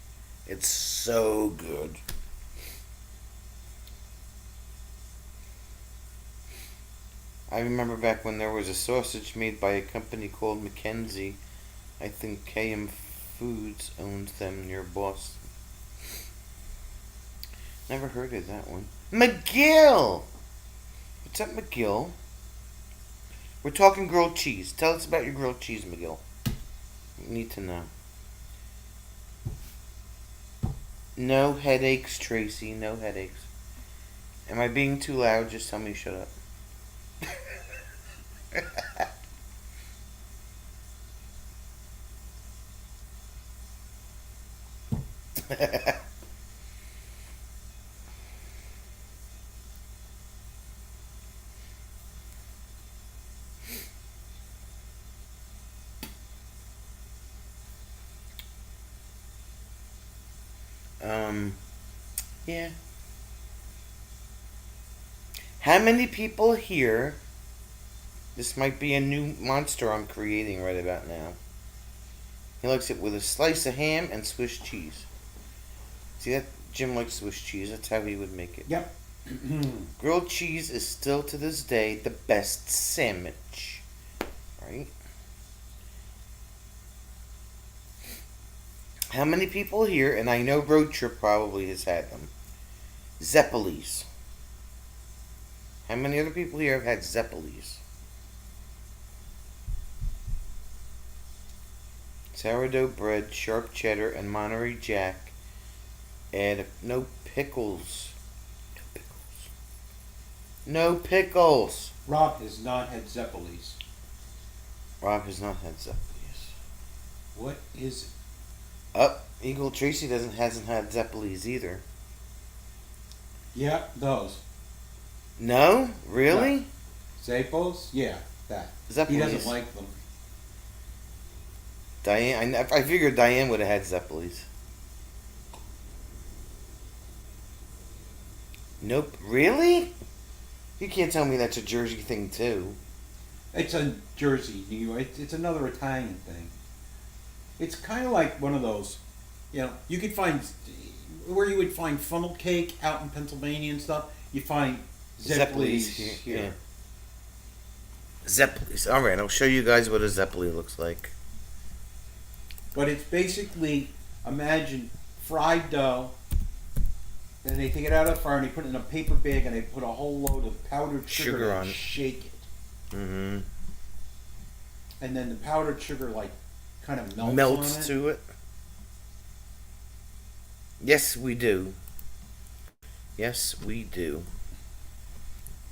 [SPEAKER 1] It's so good. I remember back when there was a sausage made by a company called Mackenzie. I think KM Foods owns them near Boston. Never heard of that one. McGill! What's up, McGill? We're talking grilled cheese. Tell us about your grilled cheese, McGill. We need to know. No headaches, Tracy. No headaches. Am I being too loud? Just tell me to shut up. Yeah. How many people here? This might be a new monster I'm creating right about now. He likes it with a slice of ham and Swiss cheese. See that? Jim likes Swiss cheese. That's how he would make it.
[SPEAKER 3] Yep.
[SPEAKER 1] Grilled cheese is still to this day the best sandwich. Right? How many people here, and I know Road Trip probably has had them, Zeppelis. How many other people here have had Zeppelis? Sourdough bread, sharp cheddar, and Monterey Jack. Add no pickles. No pickles. No pickles.
[SPEAKER 3] Rob has not had Zeppelis.
[SPEAKER 1] Rob has not had Zeppelis.
[SPEAKER 3] What is it?
[SPEAKER 1] Eagle Tracy hasn't had Zeppelis either.
[SPEAKER 3] Yeah, those.
[SPEAKER 1] No? Really?
[SPEAKER 3] Zappos? Yeah, that.
[SPEAKER 1] Zeppelis.
[SPEAKER 3] He doesn't like them.
[SPEAKER 1] Diane, I figured Diane would have had Zeppelis. Nope. Really? You can't tell me that's a Jersey thing too.
[SPEAKER 3] It's a Jersey, New York. It's another Italian thing. It's kind of like one of those, you could find, where you would find funnel cake out in Pennsylvania and stuff, you find Zeppelis here.
[SPEAKER 1] Yeah. Zeppelis. Alright, I'll show you guys what a Zeppeli looks like.
[SPEAKER 3] But it's basically, imagine fried dough, then they take it out of the fire and they put it in a paper bag and they put a whole load of powdered sugar
[SPEAKER 1] on
[SPEAKER 3] and
[SPEAKER 1] it.
[SPEAKER 3] shake it.
[SPEAKER 1] Mm-hmm.
[SPEAKER 3] And then the powdered sugar kind of melts
[SPEAKER 1] Melts
[SPEAKER 3] on it.
[SPEAKER 1] to it. Yes, we do. Yes, we do.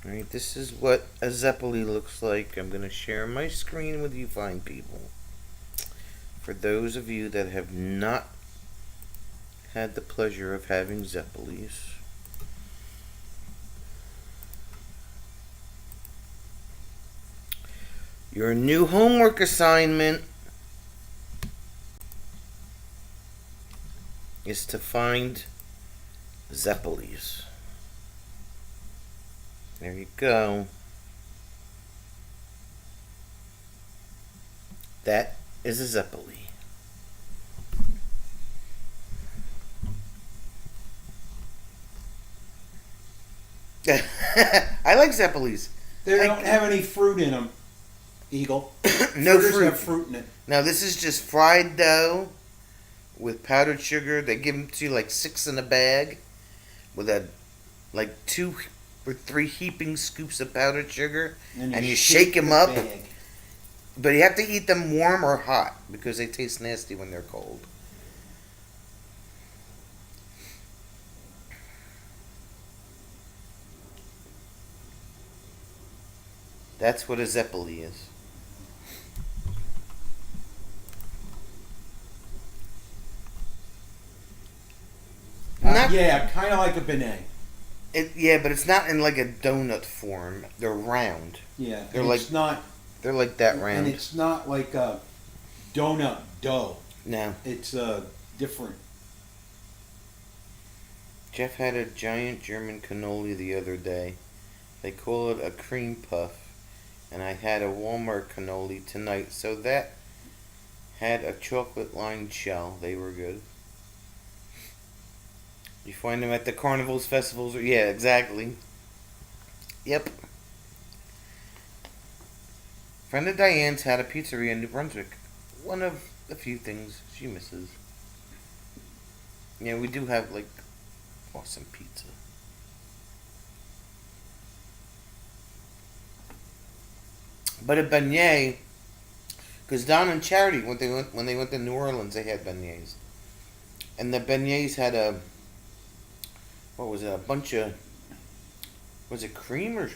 [SPEAKER 1] Alright, this is what a Zeppeli looks like. I'm going to share my screen with you fine people. For those of you that have not had the pleasure of having Zeppelis. Your new homework assignment is to find Zeppelis. There you go. That is a Zeppeli. I like Zeppelis.
[SPEAKER 3] They don't have any fruit in them, Eagle.
[SPEAKER 1] No
[SPEAKER 3] Fritters
[SPEAKER 1] fruit.
[SPEAKER 3] have fruit in it.
[SPEAKER 1] Now this is just fried dough with powdered sugar. They give them to you like 6 in a bag with like 2 or 3 heaping scoops of powdered sugar, and you shake them
[SPEAKER 3] the
[SPEAKER 1] up.
[SPEAKER 3] bag.
[SPEAKER 1] But you have to eat them warm or hot because they taste nasty when they're cold. That's what a Zeppeli is. Not-
[SPEAKER 3] Yeah, kind of like a beignet.
[SPEAKER 1] Yeah, but it's not in like a donut form. They're round.
[SPEAKER 3] Yeah,
[SPEAKER 1] They're
[SPEAKER 3] and
[SPEAKER 1] like-
[SPEAKER 3] it's not,
[SPEAKER 1] They're like that
[SPEAKER 3] and
[SPEAKER 1] round.
[SPEAKER 3] it's not like a donut dough.
[SPEAKER 1] No.
[SPEAKER 3] It's different.
[SPEAKER 1] Jeff had a giant German cannoli the other day. They call it a cream puff. And I had a Walmart cannoli tonight. So that had a chocolate lined shell. They were good. You find them at the carnivals, festivals, or yeah, exactly. Yep. Friend of Diane's had a pizzeria in New Brunswick. One of the few things she misses. Yeah, we do have like awesome pizza. But a beignet, because Don and Charity, when they went to New Orleans, they had beignets, and the beignets had what was it? A bunch of, was it cream or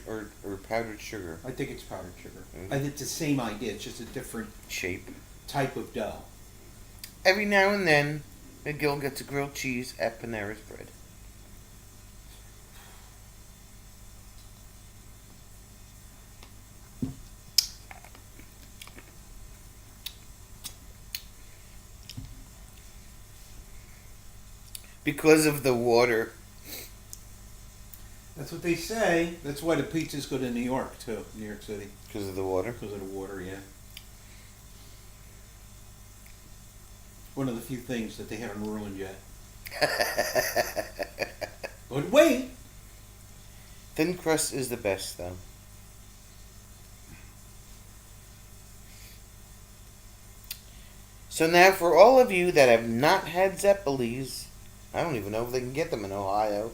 [SPEAKER 1] powdered sugar
[SPEAKER 3] I think it's powdered sugar.
[SPEAKER 1] Mhm.
[SPEAKER 3] And it's the same idea. It's just a different
[SPEAKER 1] shape?
[SPEAKER 3] type of dough.
[SPEAKER 1] Every now and then, McGill gets a grilled cheese at Panera's Bread. Because of the water.
[SPEAKER 3] That's what they say. That's why the pizzas go to New York too, New York City,
[SPEAKER 1] Because of the water.
[SPEAKER 3] because of the water. Yeah. One of the few things that they haven't ruined yet. But wait.
[SPEAKER 1] Thin crust is the best, though. So now, for all of you that have not had Zeppelis, I don't even know if they can get them in Ohio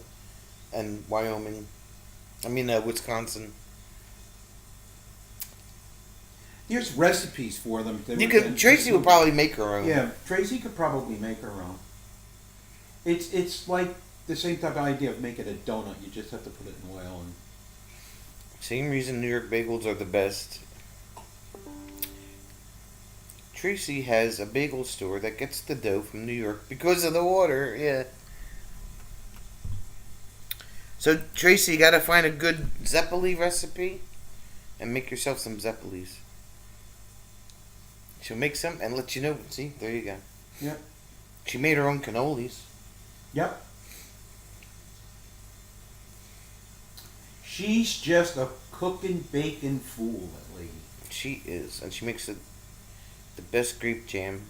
[SPEAKER 1] and Wyoming. Wisconsin.
[SPEAKER 3] There's recipes for them.
[SPEAKER 1] You could. Tracy would probably make her own.
[SPEAKER 3] Yeah, Tracy could probably make her own. It's like the same type of idea of making a donut. You just have to put it in oil and.
[SPEAKER 1] Same reason New York bagels are the best. Tracy has a bagel store that gets the dough from New York because of the water. Yeah. So Tracy, you gotta find a good Zeppeli recipe, and make yourself some Zeppelis. She'll make some and let you know. See, there you go.
[SPEAKER 3] Yep.
[SPEAKER 1] She made her own cannolis.
[SPEAKER 3] Yep. She's just a cooking, baking fool, that lady.
[SPEAKER 1] She is, and she makes the best grape jam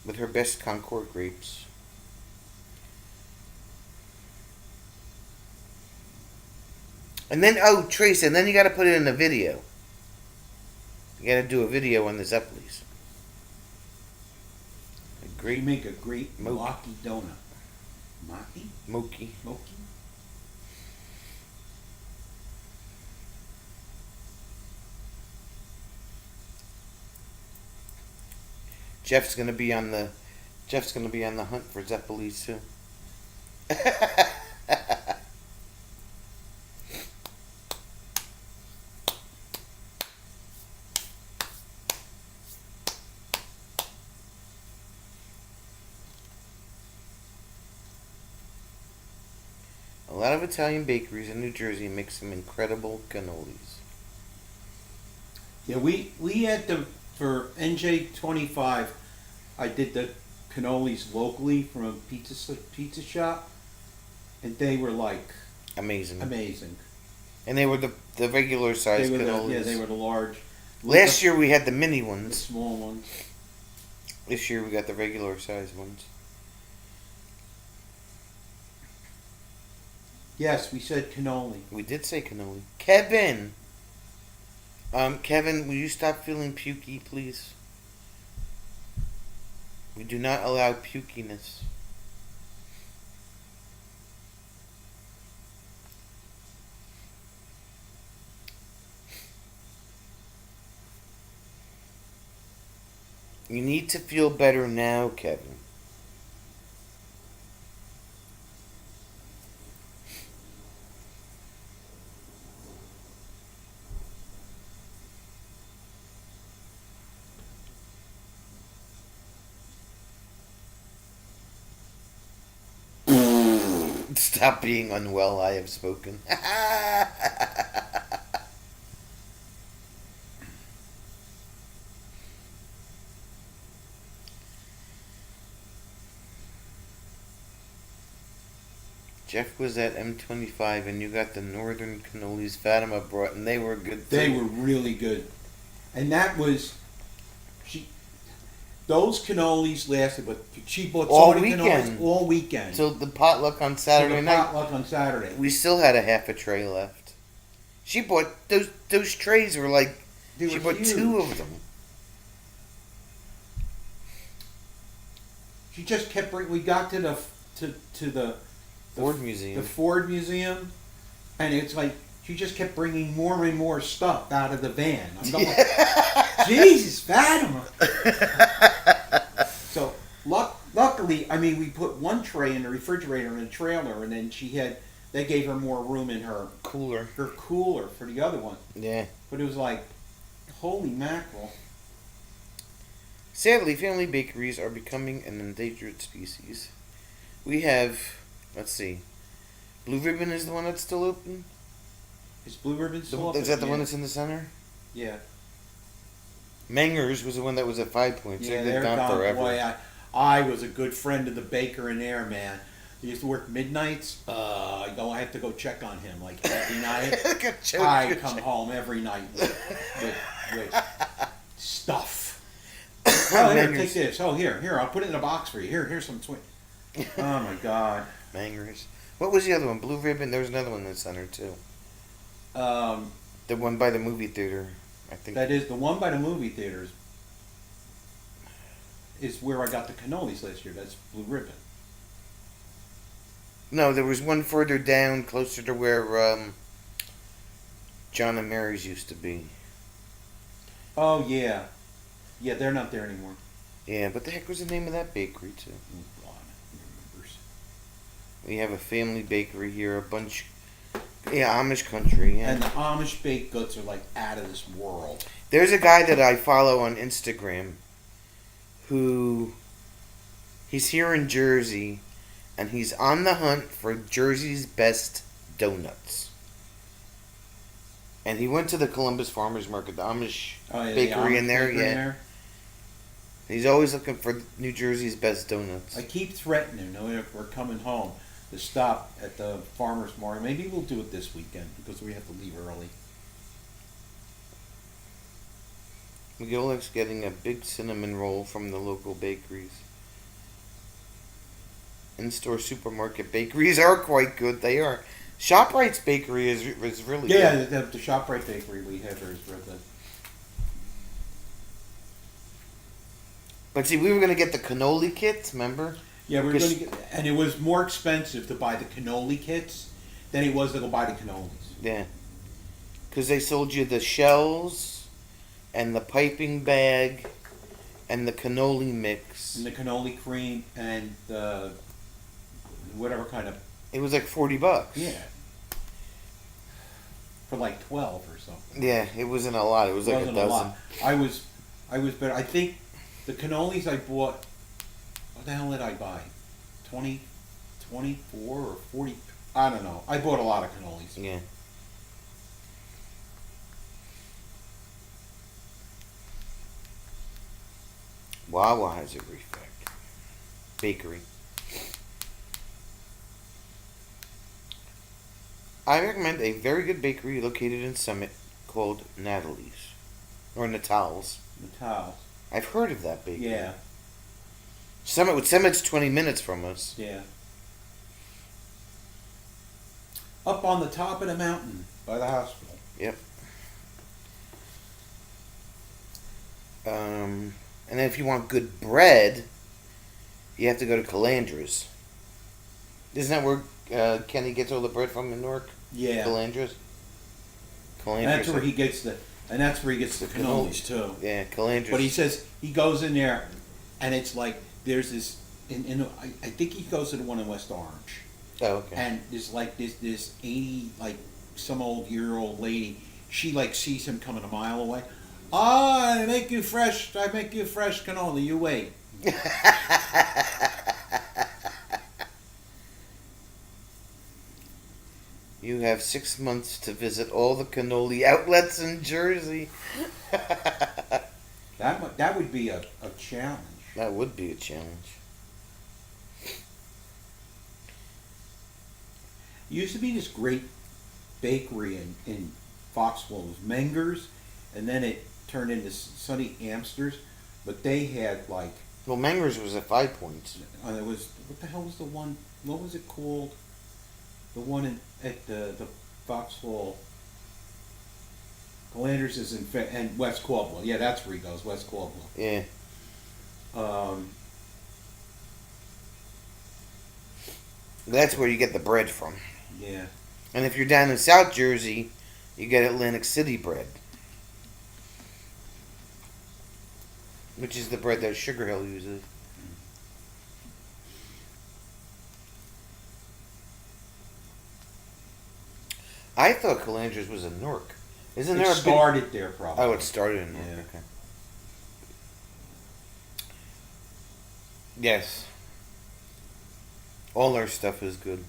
[SPEAKER 1] with her best Concord grapes. And then, Trace, and then you got to put it in a video. You got to do a video on the Zeppelis. A
[SPEAKER 3] You
[SPEAKER 1] great
[SPEAKER 3] make a great
[SPEAKER 1] Moki.
[SPEAKER 3] Moki donut. Moki?
[SPEAKER 1] mochi.
[SPEAKER 3] Moki?
[SPEAKER 1] Jeff's gonna be on the hunt for Zeppelis too. A lot of Italian bakeries in New Jersey make some incredible cannolis.
[SPEAKER 3] Yeah, we had the, for NJ25, I did the cannolis locally from a pizza shop, and they were like
[SPEAKER 1] Amazing.
[SPEAKER 3] amazing.
[SPEAKER 1] And they were the regular size
[SPEAKER 3] They were
[SPEAKER 1] cannolis.
[SPEAKER 3] they were the large.
[SPEAKER 1] Last year we had the mini
[SPEAKER 3] the
[SPEAKER 1] ones.
[SPEAKER 3] small ones.
[SPEAKER 1] This year we got the regular size ones.
[SPEAKER 3] Yes, we said cannoli.
[SPEAKER 1] We did say cannoli. Kevin! Kevin, will you stop feeling pukey, please? We do not allow pukiness. You need to feel better now, Kevin. Stop being unwell, I have spoken. Jeff was at M25 and you got the northern cannolis Fatima brought and they were good too.
[SPEAKER 3] They were really good, and that was those cannolis lasted, but she bought so
[SPEAKER 1] All
[SPEAKER 3] many
[SPEAKER 1] weekend.
[SPEAKER 3] cannolis all weekend.
[SPEAKER 1] So the potluck on
[SPEAKER 3] So
[SPEAKER 1] Saturday
[SPEAKER 3] the
[SPEAKER 1] night,
[SPEAKER 3] potluck on Saturday.
[SPEAKER 1] we still had a half a tray left. She bought those trays were like
[SPEAKER 3] They
[SPEAKER 1] she
[SPEAKER 3] were
[SPEAKER 1] bought
[SPEAKER 3] huge.
[SPEAKER 1] 2 of them.
[SPEAKER 3] She just kept bringing. We got to the
[SPEAKER 1] Ford Museum.
[SPEAKER 3] the Ford Museum, and it's like she just kept bringing more and more stuff out of the van. I'm going, Jesus, Fatima. So luckily, I mean, we put one tray in the refrigerator in the trailer, and then they gave her more room in her
[SPEAKER 1] Cooler.
[SPEAKER 3] cooler for the other one.
[SPEAKER 1] Yeah.
[SPEAKER 3] But it was like, holy mackerel.
[SPEAKER 1] Sadly, family bakeries are becoming an endangered species. We have, let's see, Blue Ribbon is the one that's still open.
[SPEAKER 3] Is Blue Ribbon still open?
[SPEAKER 1] Is that the one
[SPEAKER 3] Yeah.
[SPEAKER 1] that's in the center?
[SPEAKER 3] Yeah.
[SPEAKER 1] Mangers was the one that was at 5 Points.
[SPEAKER 3] Yeah,
[SPEAKER 1] They're
[SPEAKER 3] they're
[SPEAKER 1] gone
[SPEAKER 3] gone.
[SPEAKER 1] forever.
[SPEAKER 3] Boy, I was a good friend of the baker in there, man. He used to work midnights. I have to go check on him like every night. I come home every night with stuff. Oh, here, take this. Oh, here, I'll put it in a box for you. Here's some twin. Oh my God.
[SPEAKER 1] Mangers. What was the other one? Blue Ribbon. There was another one in the center too.
[SPEAKER 3] Um,
[SPEAKER 1] The one by the movie theater. I think.
[SPEAKER 3] that is the one by the movie theaters. Is where I got the cannolis last year. That's Blue Ribbon.
[SPEAKER 1] No, there was one further down, closer to where John and Mary's used to be.
[SPEAKER 3] Oh yeah, yeah. They're not there anymore.
[SPEAKER 1] Yeah, but the heck was the name of that bakery too?
[SPEAKER 3] Oh, God, who remembers?
[SPEAKER 1] We have a family bakery here, a bunch. Yeah, Amish country. Yeah.
[SPEAKER 3] And the Amish baked goods are like out of this world.
[SPEAKER 1] There's a guy that I follow on Instagram who he's here in Jersey and he's on the hunt for Jersey's best donuts. And he went to the Columbus Farmers Market, the Amish
[SPEAKER 3] Oh, yeah,
[SPEAKER 1] bakery
[SPEAKER 3] the
[SPEAKER 1] in
[SPEAKER 3] Amish
[SPEAKER 1] there,
[SPEAKER 3] bakery in
[SPEAKER 1] yeah.
[SPEAKER 3] there.
[SPEAKER 1] He's always looking for New Jersey's best donuts.
[SPEAKER 3] I keep threatening him if we're coming home to stop at the farmer's market. Maybe we'll do it this weekend because we have to leave early.
[SPEAKER 1] McGillick's getting a big cinnamon roll from the local bakeries. In-store supermarket bakeries are quite good. They are. ShopRite's bakery is really
[SPEAKER 3] Yeah,
[SPEAKER 1] good.
[SPEAKER 3] the ShopRite bakery we have there is really good.
[SPEAKER 1] But see, we were gonna get the cannoli kits, remember?
[SPEAKER 3] Yeah, we're
[SPEAKER 1] Because-
[SPEAKER 3] going to get, and it was more expensive to buy the cannoli kits than it was to go buy the cannolis.
[SPEAKER 1] Yeah. Because they sold you the shells and the piping bag and the cannoli mix.
[SPEAKER 3] And the cannoli cream and the whatever kind of,
[SPEAKER 1] It was like $40.
[SPEAKER 3] yeah. For like 12 or something.
[SPEAKER 1] Yeah, it wasn't a lot. It was
[SPEAKER 3] It
[SPEAKER 1] like
[SPEAKER 3] wasn't
[SPEAKER 1] a
[SPEAKER 3] a
[SPEAKER 1] dozen.
[SPEAKER 3] lot. I was better. I think the cannolis I bought, what the hell did I buy? 20, 24 or 40? I don't know. I bought a lot of cannolis.
[SPEAKER 1] Yeah. Wawa has a refect. Bakery. I recommend a very good bakery located in Summit called Natalie's. Or Natal's.
[SPEAKER 3] Natal.
[SPEAKER 1] I've heard of that bakery.
[SPEAKER 3] Yeah,
[SPEAKER 1] Summit's 20 minutes from us.
[SPEAKER 3] yeah. Up on the top of the mountain by the hospital.
[SPEAKER 1] Yep. And then if you want good bread, you have to go to Calandra's. Isn't that where Kenny gets all the bread from in Newark?
[SPEAKER 3] Yeah.
[SPEAKER 1] Calandra's?
[SPEAKER 3] And that's where he gets the cannolis too.
[SPEAKER 1] Yeah, Calandra's.
[SPEAKER 3] But he says he goes in there, and it's like there's this. I think he goes to the one in West Orange,
[SPEAKER 1] Oh, okay.
[SPEAKER 3] and there's like this 80 like some old lady. She like sees him coming a mile away. I make you fresh cannoli. You wait.
[SPEAKER 1] You have 6 months to visit all the cannoli outlets in Jersey.
[SPEAKER 3] That would be a challenge.
[SPEAKER 1] That would be a challenge.
[SPEAKER 3] Used to be this great bakery in Foxwell. It was Menger's, and then it turned into Sunny Amsters. But they had like,
[SPEAKER 1] Well, Mangers was at 5 Points.
[SPEAKER 3] it was, what the hell was the one? What was it called? The one at the Foxwell. Galanders is and West Caldwell. Yeah, that's where he goes. West Caldwell.
[SPEAKER 1] Yeah. That's where you get the bread from.
[SPEAKER 3] Yeah.
[SPEAKER 1] And if you're down in South Jersey, you get Atlantic City bread. Which is the bread that Sugar Hill uses. I thought Calandra's was in Newark. Isn't
[SPEAKER 3] It
[SPEAKER 1] there a big...
[SPEAKER 3] started there probably.
[SPEAKER 1] Oh, it started in Newark.
[SPEAKER 3] Yeah.
[SPEAKER 1] Okay. Yes. All our stuff is good.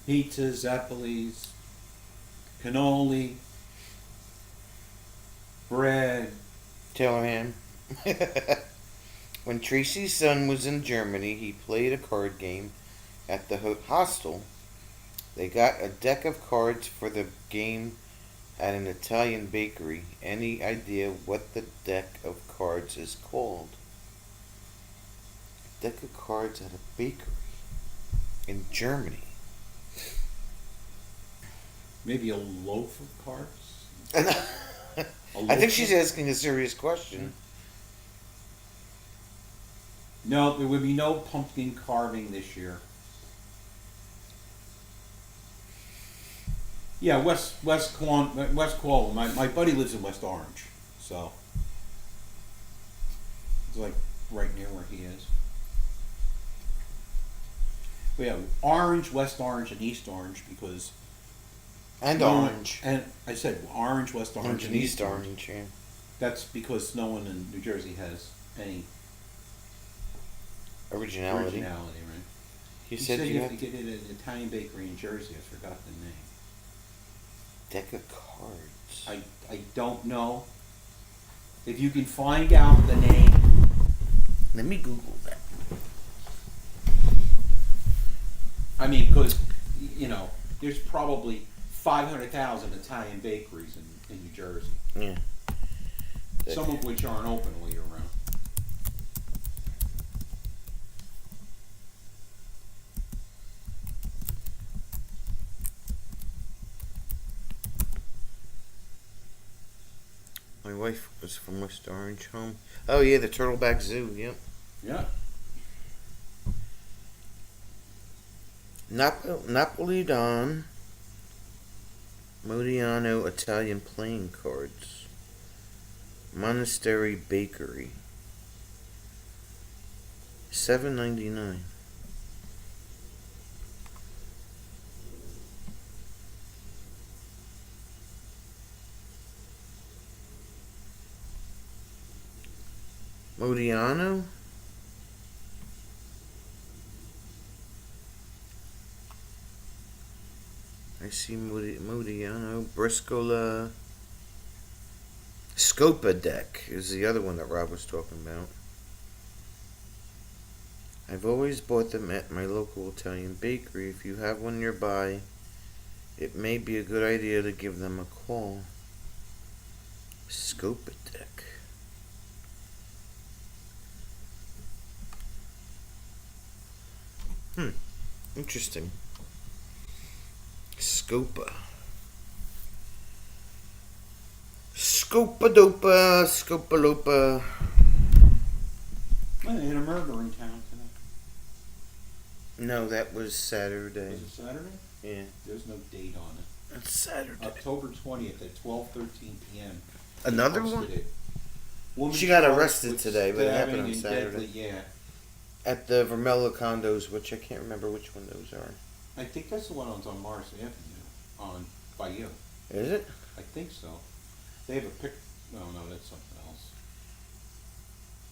[SPEAKER 3] Pizzas, Applebee's, cannoli, bread.
[SPEAKER 1] Taylor ham. When Tracy's son was in Germany, he played a card game at the hostel. They got a deck of cards for the game at an Italian bakery. Any idea what the deck of cards is called? Deck of cards at a bakery in Germany.
[SPEAKER 3] Maybe a loaf of cards?
[SPEAKER 1] I think she's asking a serious question.
[SPEAKER 3] No, there would be no pumpkin carving this year. Yeah, West Qual. My buddy lives in West Orange, so it's like right near where he is. But yeah, Orange, West Orange, and East Orange because
[SPEAKER 1] And
[SPEAKER 3] no one-
[SPEAKER 1] orange.
[SPEAKER 3] And I said Orange, West Orange, and East Orange.
[SPEAKER 1] Orange, yeah.
[SPEAKER 3] That's because no one in New Jersey has any
[SPEAKER 1] Originality.
[SPEAKER 3] originality, right?
[SPEAKER 1] You
[SPEAKER 3] He
[SPEAKER 1] said you
[SPEAKER 3] have
[SPEAKER 1] had
[SPEAKER 3] to get it at an Italian bakery in Jersey. I forgot the name.
[SPEAKER 1] deck of cards.
[SPEAKER 3] I don't know. If you can find out the name,
[SPEAKER 1] Let me Google that.
[SPEAKER 3] I mean, because you know, there's probably 500,000 Italian bakeries in New Jersey,
[SPEAKER 1] Yeah.
[SPEAKER 3] some of which aren't open all year round.
[SPEAKER 1] My wife was from West Orange home. Oh yeah, the Turtleback Zoo. Yep.
[SPEAKER 3] Yeah.
[SPEAKER 1] Napoli Don. Modiano Italian playing cards. Monastery Bakery. $7.99. Modiano? I see Modiano. Briscola. Scopa deck is the other one that Rob was talking about. I've always bought them at my local Italian bakery. If you have one nearby, it may be a good idea to give them a call. Scopa deck. Interesting. Scopa. Scopa-dopa, Scopalopa.
[SPEAKER 3] Well, they had a murder in town today.
[SPEAKER 1] No, that was Saturday.
[SPEAKER 3] Was it Saturday?
[SPEAKER 1] Yeah,
[SPEAKER 3] There's no date on it.
[SPEAKER 1] that's Saturday.
[SPEAKER 3] October 20th at 12:13 p.m.
[SPEAKER 1] Another
[SPEAKER 3] Posted
[SPEAKER 1] one?
[SPEAKER 3] it. Woman
[SPEAKER 1] She got
[SPEAKER 3] charged
[SPEAKER 1] arrested
[SPEAKER 3] with
[SPEAKER 1] today, but it happened on
[SPEAKER 3] stabbing and
[SPEAKER 1] Saturday.
[SPEAKER 3] deadly- yeah,
[SPEAKER 1] At the Vermella condos, which I can't remember which one those are.
[SPEAKER 3] I think that's the one on Morris Avenue, on by you.
[SPEAKER 1] Is it?
[SPEAKER 3] I think so. They have a pic. No, that's something else.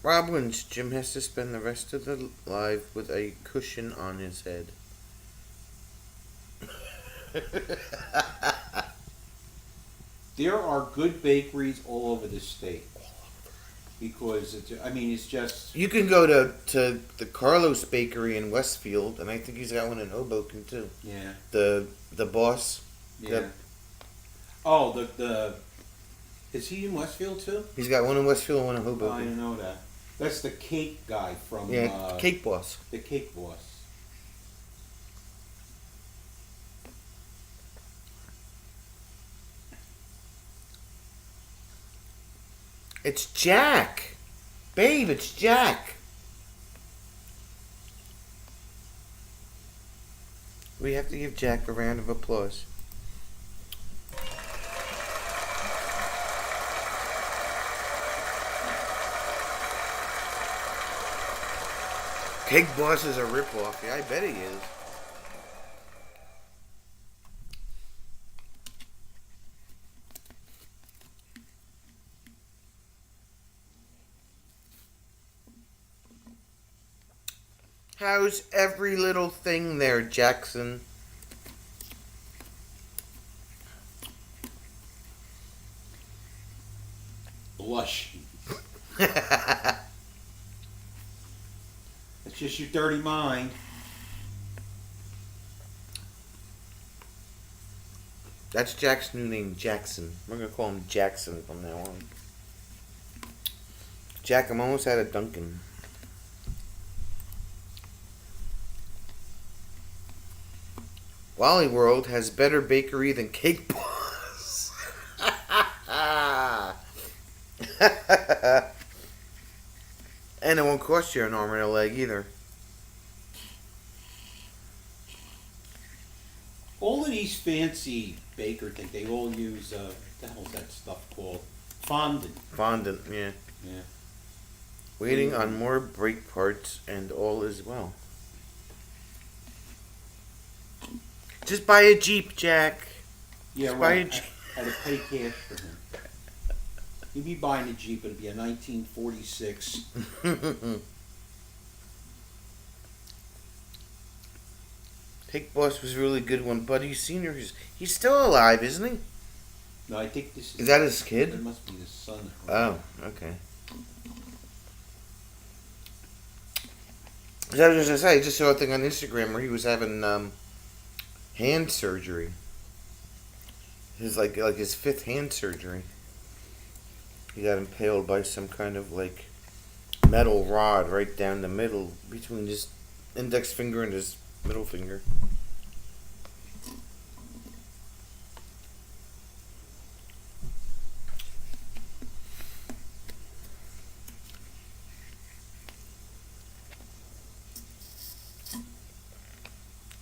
[SPEAKER 1] Rob wins. Jim has to spend the rest of the live with a cushion on his head.
[SPEAKER 3] There are good bakeries all over the state because it's just
[SPEAKER 1] You can go to the Carlos Bakery in Westfield, and I think he's got one in Hoboken too.
[SPEAKER 3] yeah.
[SPEAKER 1] The boss.
[SPEAKER 3] Yeah. Oh, the is he in Westfield too?
[SPEAKER 1] He's got one in Westfield and one in
[SPEAKER 3] Oh, I
[SPEAKER 1] Hoboken.
[SPEAKER 3] didn't know that. That's the cake guy from
[SPEAKER 1] Yeah, Cake Boss.
[SPEAKER 3] the Cake Boss.
[SPEAKER 1] It's Jack. Babe, it's Jack. We have to give Jack a round of applause. Cake Boss is a ripoff. Yeah, I bet he is. How's every little thing there, Jackson?
[SPEAKER 3] blush. It's just your dirty mind.
[SPEAKER 1] That's Jack's new name, Jackson. We're gonna call him Jackson from now on. Jack, I'm almost out of Dunkin'. Wally World has better bakery than Cake Boss. And it won't cost you an arm and a leg either.
[SPEAKER 3] All of these fancy baker things, they all use, what the hell's that stuff called? Fondant.
[SPEAKER 1] Fondant, yeah.
[SPEAKER 3] Yeah.
[SPEAKER 1] Waiting on more brake parts and all is well. Just buy a Jeep, Jack.
[SPEAKER 3] Yeah,
[SPEAKER 1] Just buy a
[SPEAKER 3] right.
[SPEAKER 1] Jeep.
[SPEAKER 3] I'd pay cash for him. He'd be buying a Jeep, it'd be a 1946.
[SPEAKER 1] Cake Boss was a really good one. Buddy Senior, he's still alive, isn't he?
[SPEAKER 3] No, I think this
[SPEAKER 1] Is that his kid?
[SPEAKER 3] That must be his son.
[SPEAKER 1] Oh, okay. 'Cause I was just gonna say, I just saw a thing on Instagram where he was having hand surgery. His like his fifth hand surgery. He got impaled by some kind of like metal rod right down the middle between his index finger and his middle finger.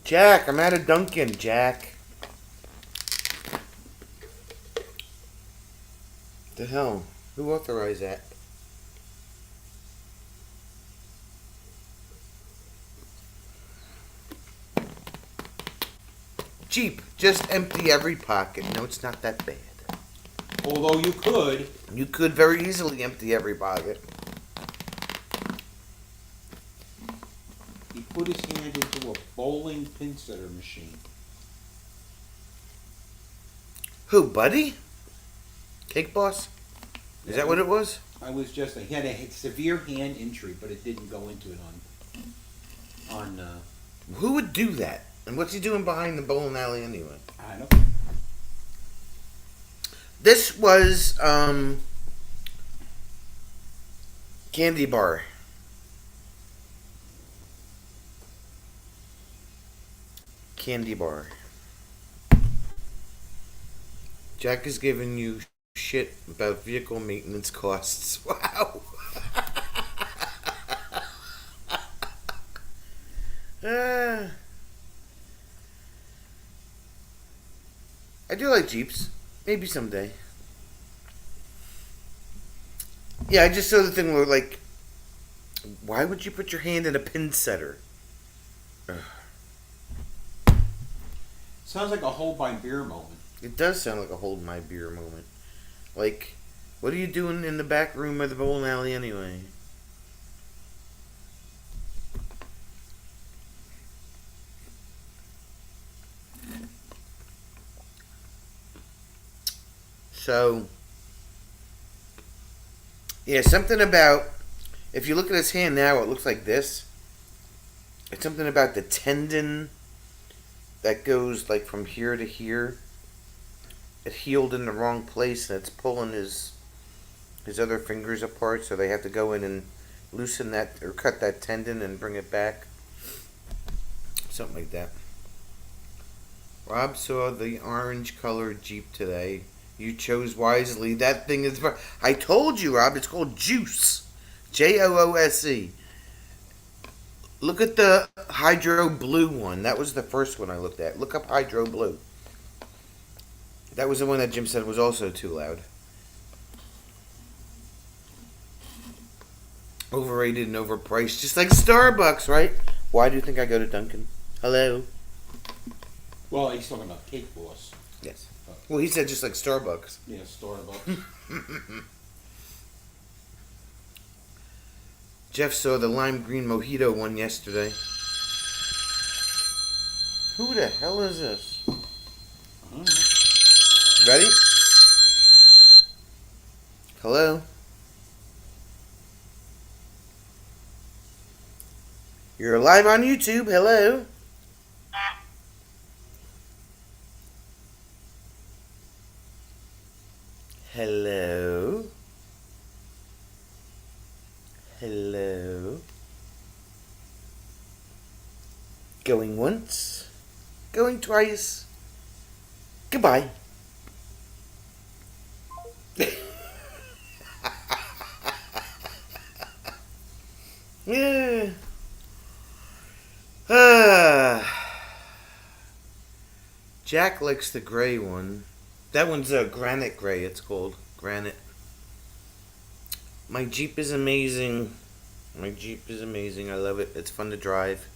[SPEAKER 1] Jack, I'm out of Dunkin', Jack. The hell? Who authorized that? Jeep, just empty every pocket. No, it's not that bad.
[SPEAKER 3] Although you could.
[SPEAKER 1] You could very easily empty every pocket.
[SPEAKER 3] He put his hand into a bowling pin setter machine.
[SPEAKER 1] Who, Buddy? Cake Boss? Is that what it was?
[SPEAKER 3] I was just, he had a severe hand injury, but it didn't go into it on
[SPEAKER 1] Who would do that? And what's he doing behind the bowling alley anyway?
[SPEAKER 3] I don't know.
[SPEAKER 1] This was, Candy Bar. Candy Bar. Jack is giving you shit about vehicle maintenance costs. Wow. I do like Jeeps. Maybe someday. Yeah, I just saw the thing where, like, why would you put your hand in a pin setter? Ugh.
[SPEAKER 3] Sounds like a hold by beer moment.
[SPEAKER 1] It does sound like a hold my beer moment. Like, what are you doing in the back room of the bowling alley anyway? So, yeah, something about, if you look at his hand now, it looks like this. It's something about the tendon that goes like from here to here. It healed in the wrong place and it's pulling his other fingers apart, so they have to go in and loosen that or cut that tendon and bring it back. Something like that. Rob saw the orange colored Jeep today. You chose wisely. That thing is... I told you, Rob, it's called Juice. Joose. Look at the Hydro Blue one. That was the first one I looked at. Look up Hydro Blue. That was the one that Jim said was also too loud. Overrated and overpriced. Just like Starbucks, right? Why do you think I go to Dunkin'? Hello?
[SPEAKER 3] Well, he's talking about Cake Boss.
[SPEAKER 1] Yes. Well, he said just like Starbucks.
[SPEAKER 3] Yeah, Starbucks.
[SPEAKER 1] Jeff saw the lime green mojito one yesterday. Who the hell is this?
[SPEAKER 3] I don't know.
[SPEAKER 1] Ready? Hello? You're live on YouTube. Hello. Hello. Hello. Going once. Going twice. Goodbye. Yeah. Jack likes the gray one. That one's a granite gray, it's called. Granite. My Jeep is amazing. My Jeep is amazing. I love it. It's fun to drive.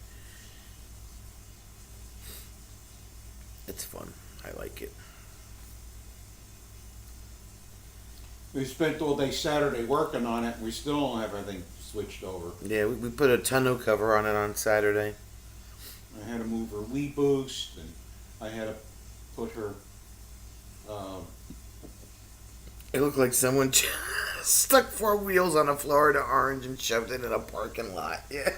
[SPEAKER 1] It's fun. I like it.
[SPEAKER 3] We spent all day Saturday working on it. We still don't have everything switched over.
[SPEAKER 1] Yeah, we put a tonneau cover on it on Saturday.
[SPEAKER 3] I had to move her wee boost, and I had to put her.
[SPEAKER 1] It looked like someone stuck 4 wheels on a Florida Orange and shoved it in a parking lot. Yeah.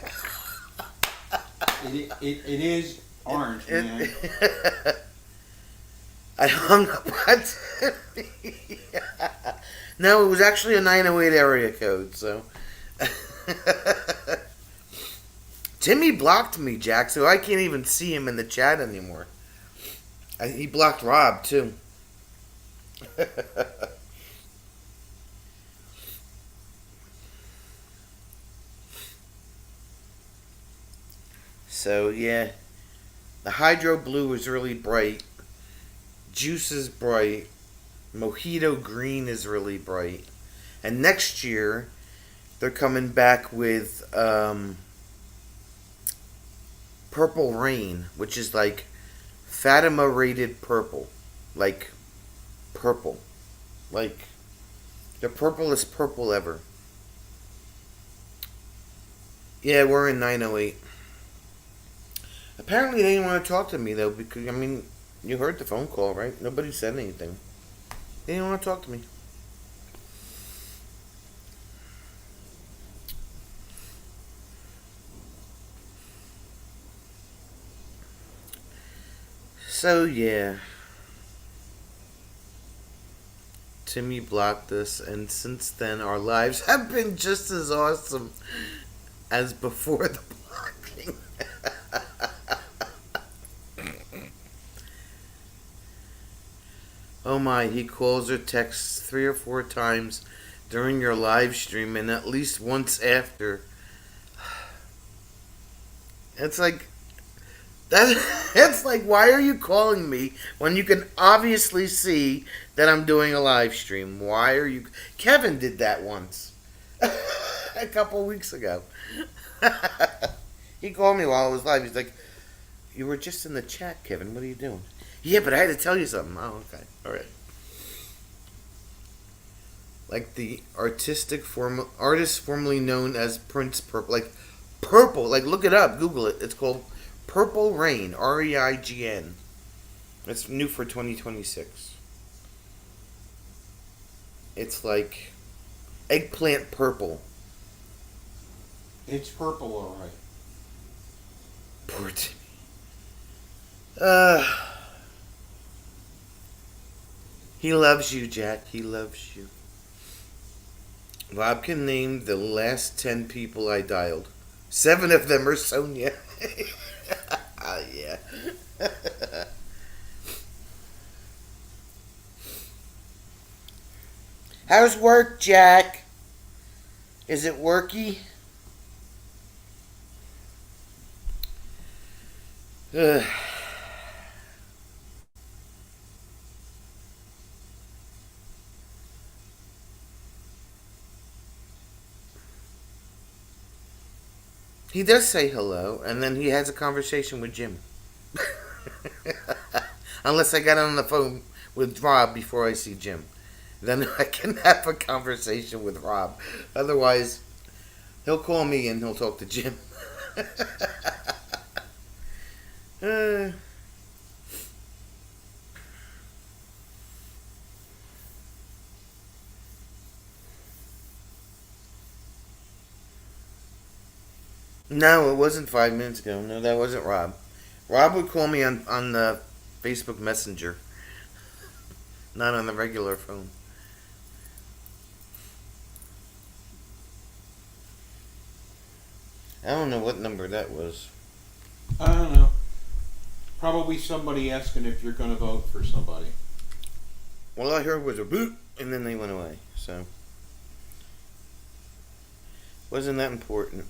[SPEAKER 3] It is orange, man.
[SPEAKER 1] I hung up on Timmy. No, it was actually a 908 area code, so. Timmy blocked me, Jack, so I can't even see him in the chat anymore. He blocked Rob, too. So, yeah. The Hydro Blue is really bright. Juice is bright. Mojito Green is really bright. And next year, they're coming back with Purple Rain, which is like Fatima rated purple. Like purple. Like the purplest purple ever. Yeah, we're in 908. Apparently they didn't want to talk to me though, because I mean, you heard the phone call, right? Nobody said anything. They didn't want to talk to me. So yeah, Timmy blocked us, and since then our lives have been just as awesome as before the blocking. Oh my, he calls or texts 3 or 4 times during your live stream and at least once after. It's like it's like, why are you calling me when you can obviously see that I'm doing a live stream? Why are you? Kevin did that once. A couple weeks ago. He called me while I was live. He's like, "You were just in the chat, Kevin. What are you doing?" Yeah, but I had to tell you something. Oh, okay. All right. Like the artist formerly known as Prince Purple. Like Purple. Like, look it up. Google it. It's called Purple Rain. REIGN. It's new for 2026. It's like eggplant purple.
[SPEAKER 3] It's purple, all right.
[SPEAKER 1] Poor Timmy. He loves you, Jack. He loves you. Rob can name the last 10 people I dialed. 7 of them are Sonia. Yeah. How's work, Jack? Is it worky? Ugh. He does say hello, and then he has a conversation with Jim. Unless I got on the phone with Rob before I see Jim. Then I can have a conversation with Rob. Otherwise, he'll call me and he'll talk to Jim. No, it wasn't 5 minutes ago. No, that wasn't Rob. Rob would call me on the Facebook Messenger, not on the regular phone. I don't know what number that was.
[SPEAKER 3] I don't know. Probably somebody asking if you're gonna vote for somebody.
[SPEAKER 1] All I heard was a boop, and then they went away. So, wasn't that important.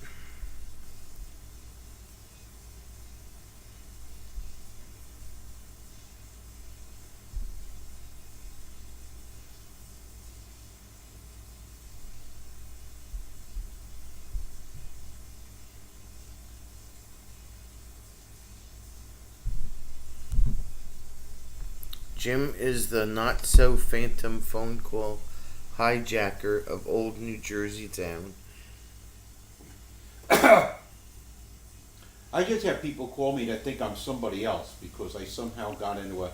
[SPEAKER 1] Jim is the not so phantom phone call hijacker of old New Jersey town.
[SPEAKER 3] I just have people call me that think I'm somebody else because I somehow got into a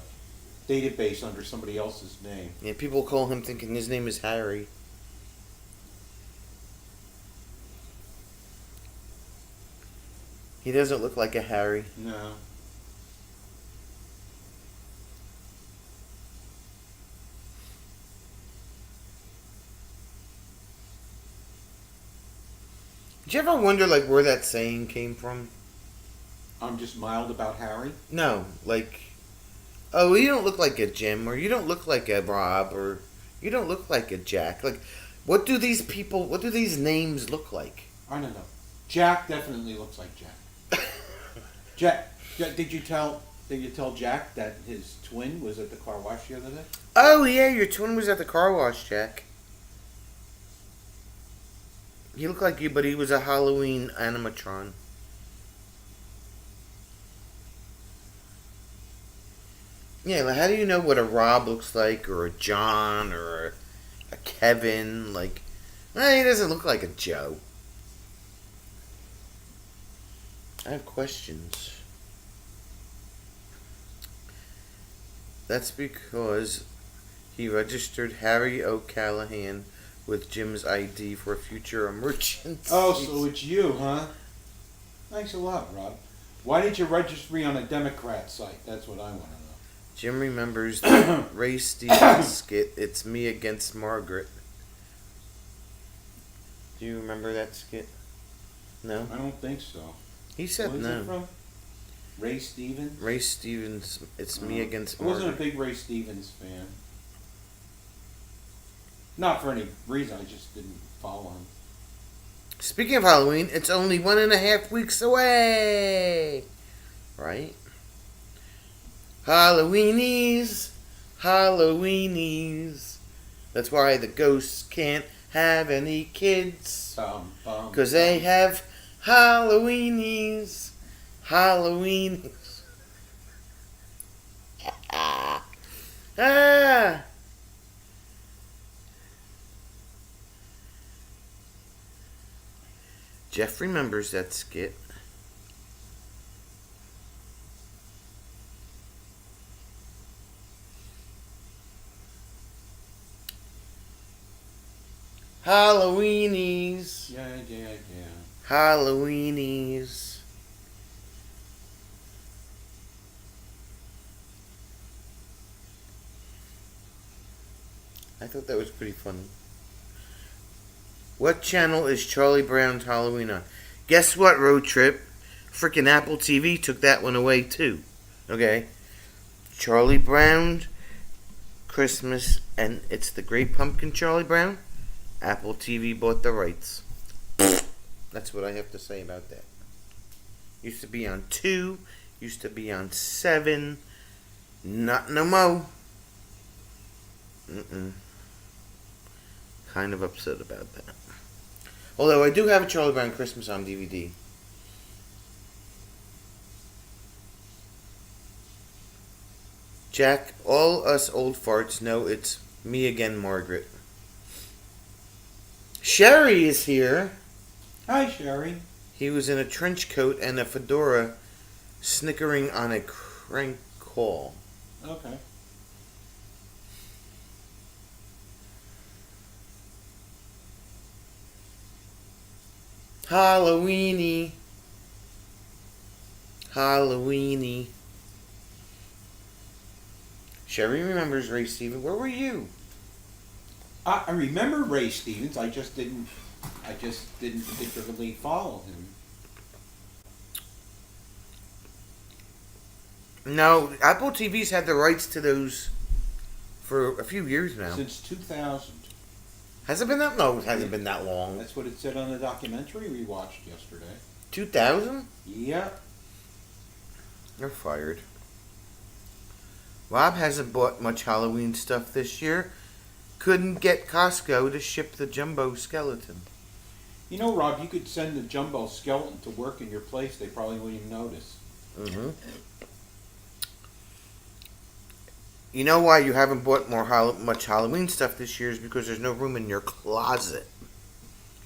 [SPEAKER 3] database under somebody else's name.
[SPEAKER 1] Yeah, people call him thinking his name is Harry. He doesn't look like a Harry.
[SPEAKER 3] No.
[SPEAKER 1] Did you ever wonder like where that saying came from?
[SPEAKER 3] I'm just mild about Harry.
[SPEAKER 1] No, like, oh, you don't look like a Jim, or you don't look like a Rob, or you don't look like a Jack. Like, what do these people? What do these names look like?
[SPEAKER 3] I don't know. Jack definitely looks like Jack. Jack, did you tell Jack that his twin was at the car wash the other day?
[SPEAKER 1] Oh yeah, your twin was at the car wash, Jack. He looked like you, but he was a Halloween animatron. Yeah, like how do you know what a Rob looks like, or a John, or a Kevin? Like, he doesn't look like a Joe. I have questions. That's because he registered Harry O'Callahan with Jim's ID for future emergencies.
[SPEAKER 3] Oh, so it's you, huh? Thanks a lot, Rob. Why did you register me on a Democrat site? That's what I want to know.
[SPEAKER 1] Jim remembers the Ray Stevens skit, It's Me Against Margaret. Do you remember that skit? No?
[SPEAKER 3] I don't think so.
[SPEAKER 1] He said
[SPEAKER 3] What is
[SPEAKER 1] no.
[SPEAKER 3] it from? Ray Stevens?
[SPEAKER 1] Ray Stevens, It's Me Against
[SPEAKER 3] I wasn't a
[SPEAKER 1] Margaret.
[SPEAKER 3] big Ray Stevens fan. Not for any reason, I just didn't follow him.
[SPEAKER 1] Speaking of Halloween, it's only 1.5 weeks away! Right? Halloweenies, Halloweenies. That's why the ghosts can't have any kids. Because they have Halloweenies, Halloweenies. Ah! Jeff remembers that skit. Halloweenies.
[SPEAKER 3] Yeah.
[SPEAKER 1] Halloweenies. I thought that was pretty funny. What channel is Charlie Brown's Halloween on? Guess what, Road Trip? Freaking Apple TV took that one away too. Okay? Charlie Brown, Christmas, and it's the Great Pumpkin Charlie Brown. Apple TV bought the rights. That's what I have to say about that. Used to be on 2, used to be on 7, not no more. Kind of upset about that. Although I do have a Charlie Brown Christmas on DVD. Jack, all us old farts know it's me again, Margaret. Sherry is here.
[SPEAKER 3] Hi, Sherry.
[SPEAKER 1] He was in a trench coat and a fedora, snickering on a crank call.
[SPEAKER 3] Okay.
[SPEAKER 1] Halloweeny. Halloweeny. Sherry remembers Ray Stevens. Where were you?
[SPEAKER 3] I remember Ray Stevens. I just didn't particularly follow him.
[SPEAKER 1] No, Apple TV's had the rights to those for a few years now.
[SPEAKER 3] Since 2000.
[SPEAKER 1] Has it been that? No, it hasn't been that long.
[SPEAKER 3] That's what it said on the documentary we watched yesterday.
[SPEAKER 1] 2000?
[SPEAKER 3] Yeah.
[SPEAKER 1] You're fired. Rob hasn't bought much Halloween stuff this year. Couldn't get Costco to ship the jumbo skeleton.
[SPEAKER 3] You know, Rob, you could send the jumbo skeleton to work in your place. They probably wouldn't even notice.
[SPEAKER 1] Mm-hmm. You know why you haven't bought much Halloween stuff this year is because there's no room in your closet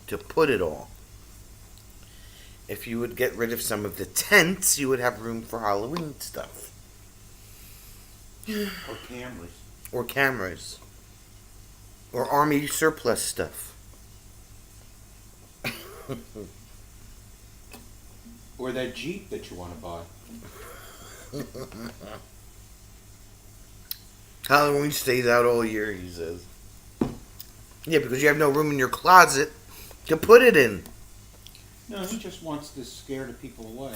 [SPEAKER 1] to put it all. If you would get rid of some of the tents, you would have room for Halloween stuff.
[SPEAKER 3] Or cameras.
[SPEAKER 1] Or cameras. Or army surplus stuff.
[SPEAKER 3] Or that Jeep that you want to buy.
[SPEAKER 1] Halloween stays out all year, he says. Yeah, because you have no room in your closet to put it in.
[SPEAKER 3] No, he just wants to scare the people away.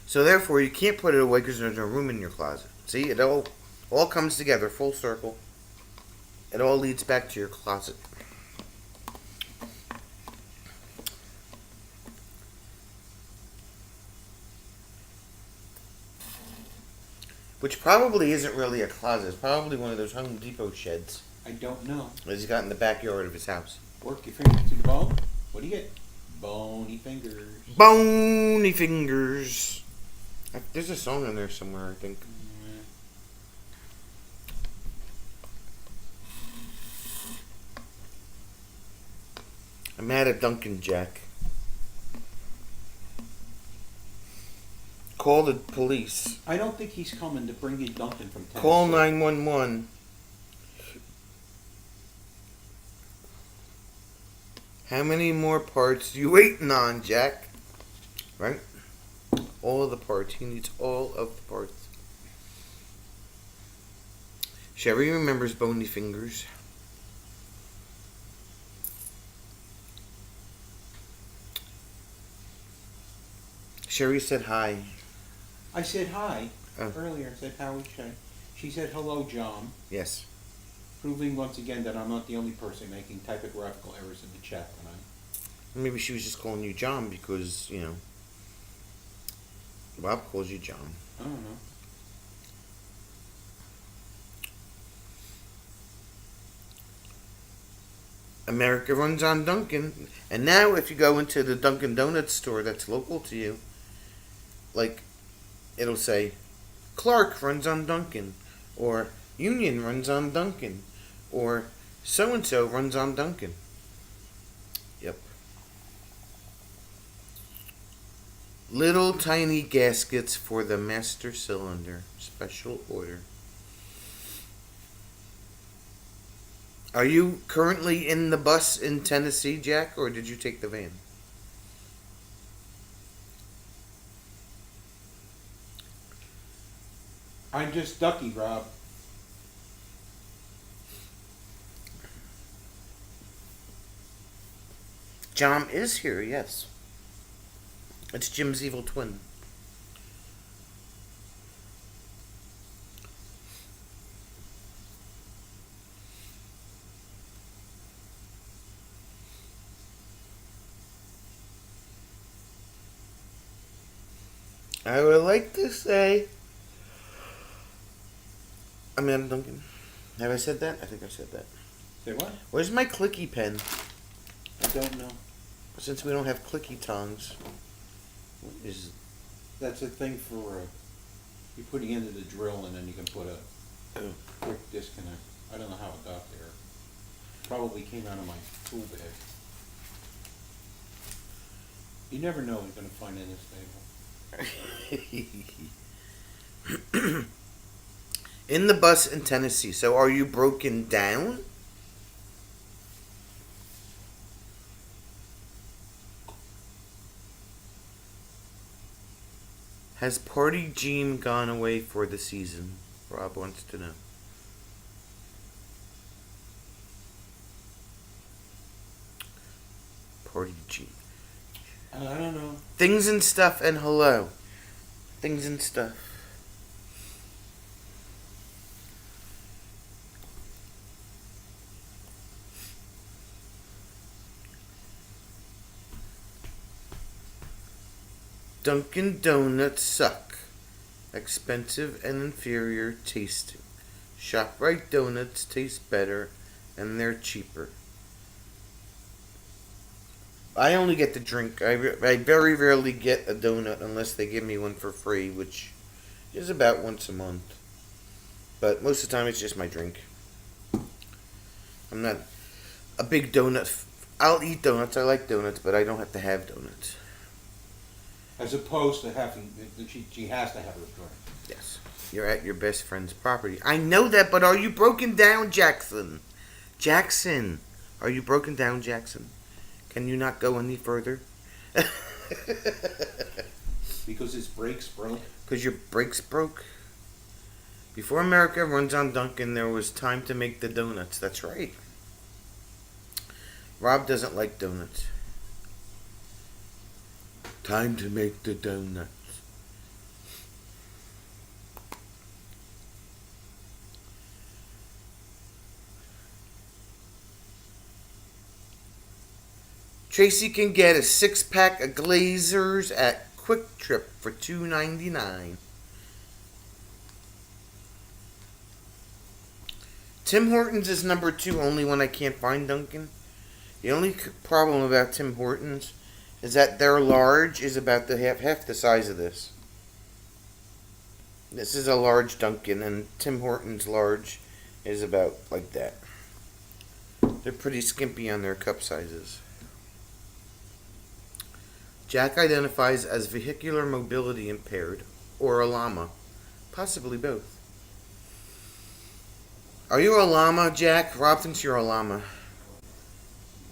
[SPEAKER 1] So therefore, you can't put it away because there's no room in your closet. See, it all comes together, full circle. It all leads back to your closet. Which probably isn't really a closet. It's probably one of those Home Depot sheds
[SPEAKER 3] I don't know.
[SPEAKER 1] that he's got in the backyard of his house.
[SPEAKER 3] Work your fingers to the bone. What do you get? Bony fingers.
[SPEAKER 1] Bony fingers. There's a song in there somewhere, I think. I'm mad at Duncan, Jack. Call the police.
[SPEAKER 3] I don't think he's coming to bring you Duncan from Tennessee.
[SPEAKER 1] Call 911. How many more parts you waiting on, Jack? Right? All of the parts. He needs all of the parts. Sherry remembers bony fingers. Sherry said hi.
[SPEAKER 3] I said hi
[SPEAKER 1] Oh.
[SPEAKER 3] earlier. I said, how is she? She said, hello, John.
[SPEAKER 1] Yes.
[SPEAKER 3] Proving once again that I'm not the only person making typographical errors in the chat tonight.
[SPEAKER 1] Maybe she was just calling you John because, you know, Bob calls you John.
[SPEAKER 3] I don't know.
[SPEAKER 1] America runs on Dunkin'. And now if you go into the Dunkin' Donuts store that's local to you, like, it'll say, Clark runs on Dunkin', or Union runs on Dunkin', or so-and-so runs on Dunkin'. Yep. Little tiny gaskets for the master cylinder. Special order. Are you currently in the bus in Tennessee, Jack, or did you take the van?
[SPEAKER 3] I'm just Ducky, Rob.
[SPEAKER 1] John is here, yes. It's Jim's evil twin. I would like to say, I'm Duncan. Have I said that? I think I said that.
[SPEAKER 3] Say what?
[SPEAKER 1] Where's my clicky pen?
[SPEAKER 3] I don't know.
[SPEAKER 1] Since we don't have clicky tongs. What is
[SPEAKER 3] That's a thing for you putting into the drill and then you can put a
[SPEAKER 1] Oh.
[SPEAKER 3] quick disconnect. I don't know how it got there. Probably came out of my tool bag. You never know what you're going to find in this table.
[SPEAKER 1] in the bus in Tennessee. So are you broken down? Has Party Jean gone away for the season? Rob wants to know. Party Jean.
[SPEAKER 2] I don't know.
[SPEAKER 1] Things and stuff and hello. Things and stuff. Dunkin' Donuts suck. Expensive and inferior tasting. ShopRite donuts taste better and they're cheaper. I only get the drink. I very rarely get a donut unless they give me one for free, which is about once a month. But most of the time it's just my drink. I'm not a big donut. I'll eat donuts. I like donuts, but I don't have to have donuts.
[SPEAKER 3] As opposed to having, she has to have her drink.
[SPEAKER 1] Yes. You're at your best friend's property. I know that, but are you broken down, Jackson? Jackson. Are you broken down, Jackson? Can you not go any further?
[SPEAKER 3] Because his brakes broke.
[SPEAKER 1] Because your brakes broke? Before America runs on Dunkin', there was time to make the donuts. That's right. Rob doesn't like donuts. Time to make the donuts. Tracy can get a 6-pack of Glazers at Quick Trip for $2.99. Tim Hortons is number 2 only when I can't find Dunkin'. The only problem about Tim Hortons is that their large is about the half the size of this. This is a large Dunkin', and Tim Hortons large is about like that. They're pretty skimpy on their cup sizes. Jack identifies as vehicular mobility impaired, or a llama. Possibly both. Are you a llama, Jack? Rob thinks you're a llama.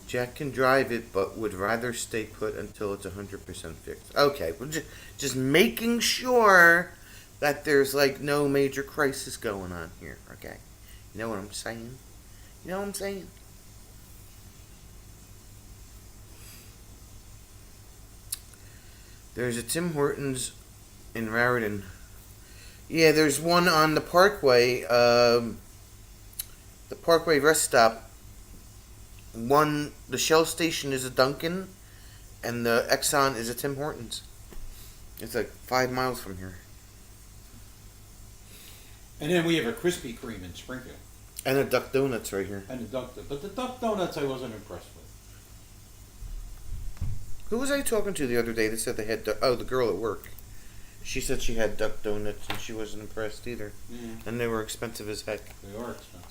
[SPEAKER 1] Jack can drive it, but would rather stay put until it's 100% fixed. Okay, we're just making sure that there's like no major crisis going on here. Okay, you know what I'm saying? You know what I'm saying? There's a Tim Hortons in Raritan. Yeah, there's one on the Parkway. The Parkway rest stop. The Shell station is a Dunkin', and the Exxon is a Tim Hortons. It's like 5 miles from here.
[SPEAKER 3] And then we have a Krispy Kreme in Springfield.
[SPEAKER 1] And a Duck Donuts right here.
[SPEAKER 3] And but the Duck Donuts I wasn't impressed with.
[SPEAKER 1] Who was I talking to the other day that said they had the girl at work. She said she had Duck Donuts and she wasn't impressed either.
[SPEAKER 3] Yeah.
[SPEAKER 1] And they were expensive as heck.
[SPEAKER 3] They are expensive.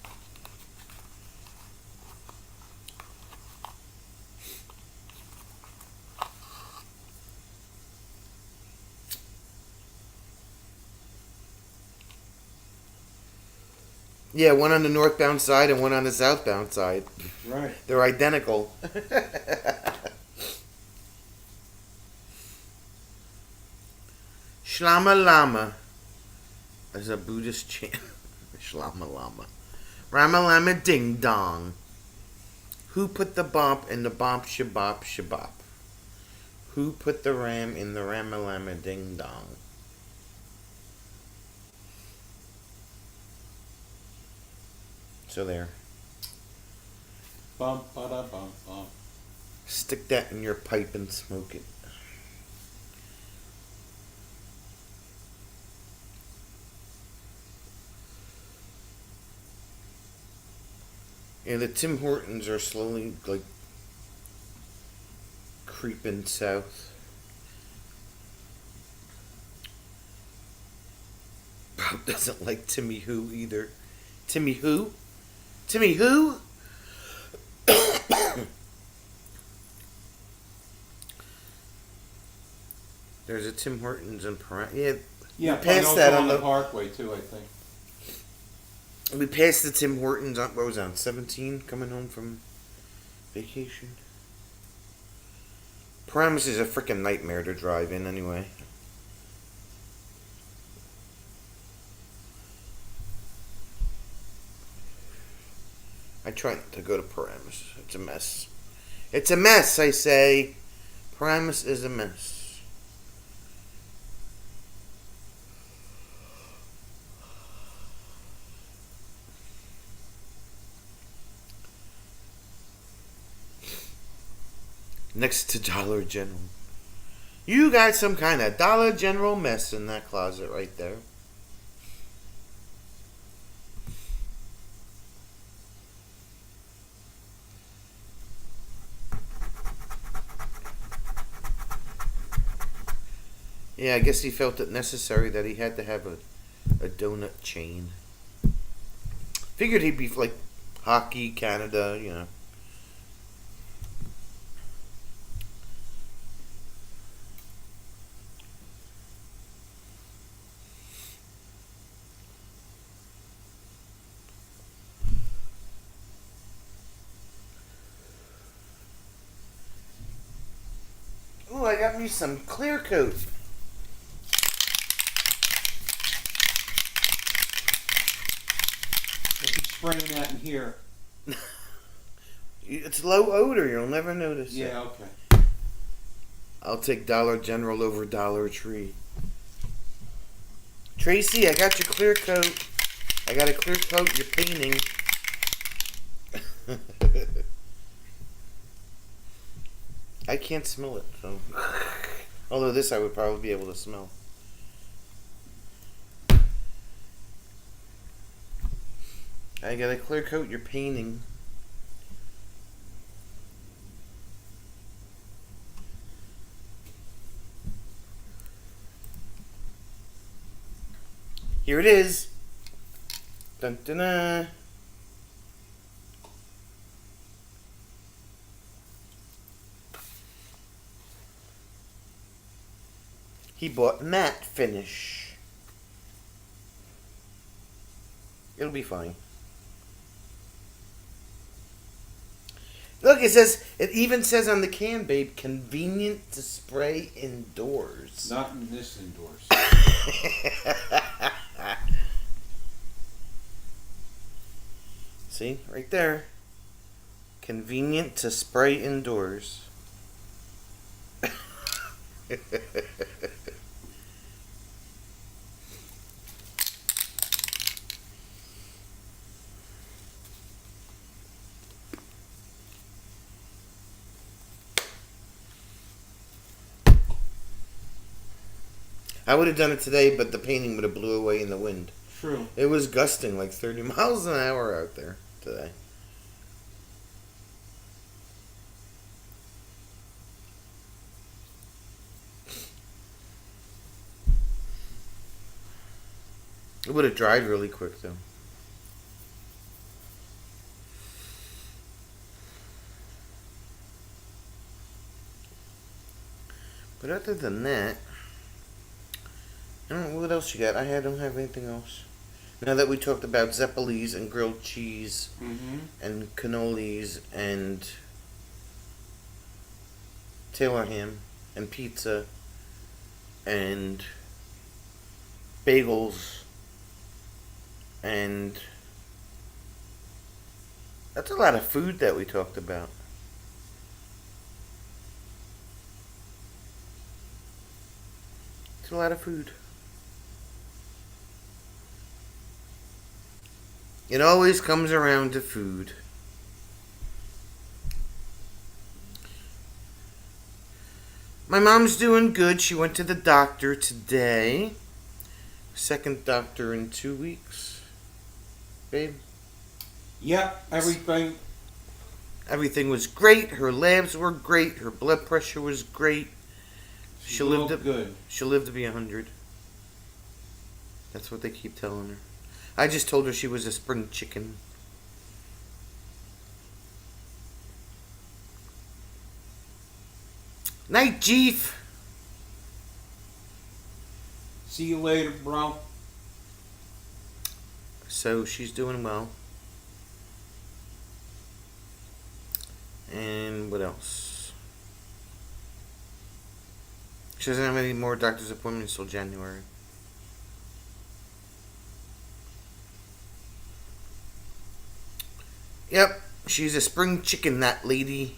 [SPEAKER 1] Yeah, one on the northbound side and one on the southbound side.
[SPEAKER 3] Right.
[SPEAKER 1] They're identical. Shlama Lama is a Buddhist chant. Shlama Lama. Rama Lama Ding Dong. Who put the bump in the bump shabop shabop? Who put the ram in the Rama Lama Ding Dong? So there.
[SPEAKER 3] Bum ba da bum bum.
[SPEAKER 1] Stick that in your pipe and smoke it. Yeah, the Tim Hortons are slowly like creeping south. Bob doesn't like Timmy Who either. Timmy Who? Timmy Who? There's a Tim Hortons in Paran.
[SPEAKER 3] Yeah,
[SPEAKER 1] we passed
[SPEAKER 3] also
[SPEAKER 1] that
[SPEAKER 3] on
[SPEAKER 1] on
[SPEAKER 3] the
[SPEAKER 1] the.
[SPEAKER 3] Parkway too, I think.
[SPEAKER 1] We passed the Tim Hortons on, what was that, on 17, coming home from vacation. Paramus is a freaking nightmare to drive in anyway. try not to go to Paramus. It's a mess. It's a mess, I say. Paramus is a mess. Next to Dollar General. You got some kind of Dollar General mess in that closet right there. Yeah, I guess he felt it necessary that he had to have a donut chain. Figured he'd be like hockey, Canada, you know. Oh, I got me some clear coat.
[SPEAKER 3] If you spraying that in here.
[SPEAKER 1] It's low odor. You'll never notice it.
[SPEAKER 3] Yeah, okay.
[SPEAKER 1] I'll take Dollar General over Dollar Tree. Tracy, I got your clear coat. I got a clear coat. You're painting. I can't smell it, so. Although this I would probably be able to smell. I got a clear coat. You're painting. Here it is. Dun dun dun. He bought matte finish. It'll be fine. Look, it even says on the can, babe, convenient to spray indoors.
[SPEAKER 3] Not in this indoors.
[SPEAKER 1] See, right there. Convenient to spray indoors. I would have done it today, but the painting would have blew away in the wind.
[SPEAKER 3] True.
[SPEAKER 1] It was gusting like 30 miles an hour out there today. It would have dried really quick, though. But other than that, I don't know what else you got. I don't have anything else. Now that we talked about Zeppelis and grilled cheese
[SPEAKER 3] Mm-hmm.
[SPEAKER 1] and cannolis and Taylor ham and pizza and bagels and that's a lot of food that we talked about. It's a lot of food. It always comes around to food. My mom's doing good. She went to the doctor today. Second doctor in 2 weeks. Babe?
[SPEAKER 3] Yep, everything.
[SPEAKER 1] Everything was great. Her labs were great. Her blood pressure was great.
[SPEAKER 3] She looked good.
[SPEAKER 1] She'll live to be 100. That's what they keep telling her. I just told her she was a spring chicken. Night, Chief.
[SPEAKER 3] See you later, bro.
[SPEAKER 1] So she's doing well. And what else? She doesn't have any more doctor's appointments till January. Yep. She's a spring chicken, that lady.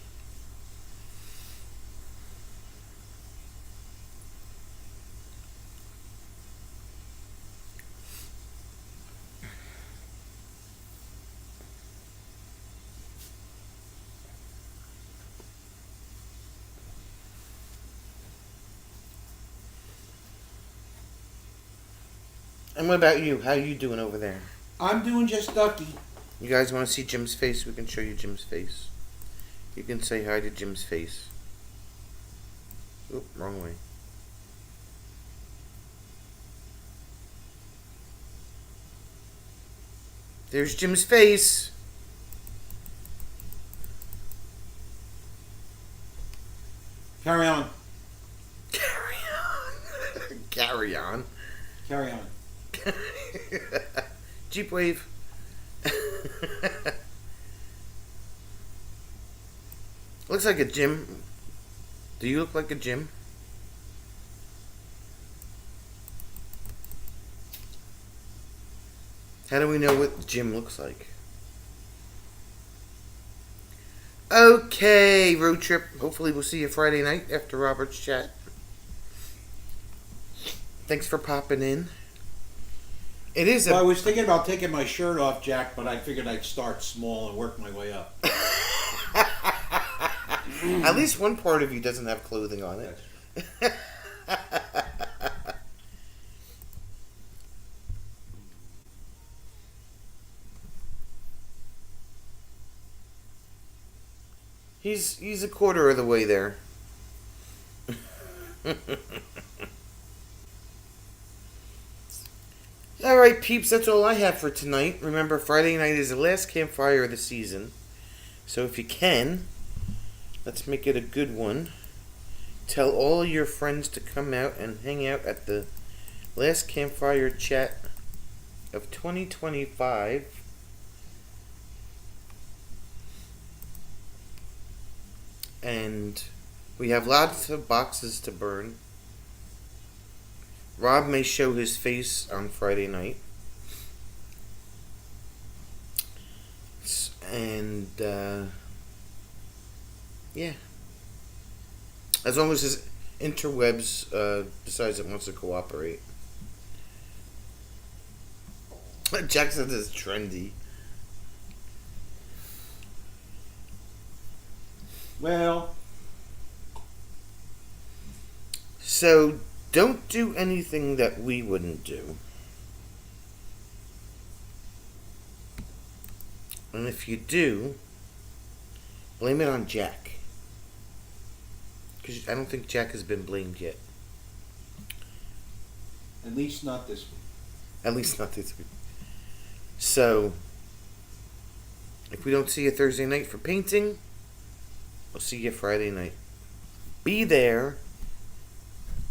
[SPEAKER 1] And what about you? How you doing over there?
[SPEAKER 3] I'm doing just ducky.
[SPEAKER 1] You guys want to see Jim's face? We can show you Jim's face. You can say hi to Jim's face. Oop, wrong way. There's Jim's face.
[SPEAKER 3] Carry on.
[SPEAKER 1] Carry on. Carry on.
[SPEAKER 3] Carry on.
[SPEAKER 1] Jeep wave. Looks like a Jim. Do you look like a Jim? How do we know what Jim looks like? Okay, road trip. Hopefully we'll see you Friday night after Robert's chat. Thanks for popping in. It is
[SPEAKER 3] Well, I
[SPEAKER 1] a...
[SPEAKER 3] was thinking about taking my shirt off, Jack, but I figured I'd start small and work my way up.
[SPEAKER 1] At least one part of you doesn't have clothing on it. He's a quarter of the way there. Alright, peeps, that's all I have for tonight. Remember, Friday night is the last campfire of the season. So if you can, let's make it a good one. Tell all your friends to come out and hang out at the last campfire chat of 2025. And we have lots of boxes to burn. Rob may show his face on Friday night. And, yeah. As long as his interwebs decides it wants to cooperate. Jackson is trendy.
[SPEAKER 3] Well,
[SPEAKER 1] So, don't do anything that we wouldn't do. And if you do, blame it on Jack. Because I don't think Jack has been blamed yet.
[SPEAKER 3] at least not this week.
[SPEAKER 1] At least not this week. So, if we don't see you Thursday night for painting, we'll see you Friday night. Be there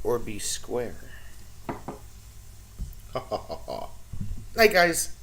[SPEAKER 1] or be square. Night, guys.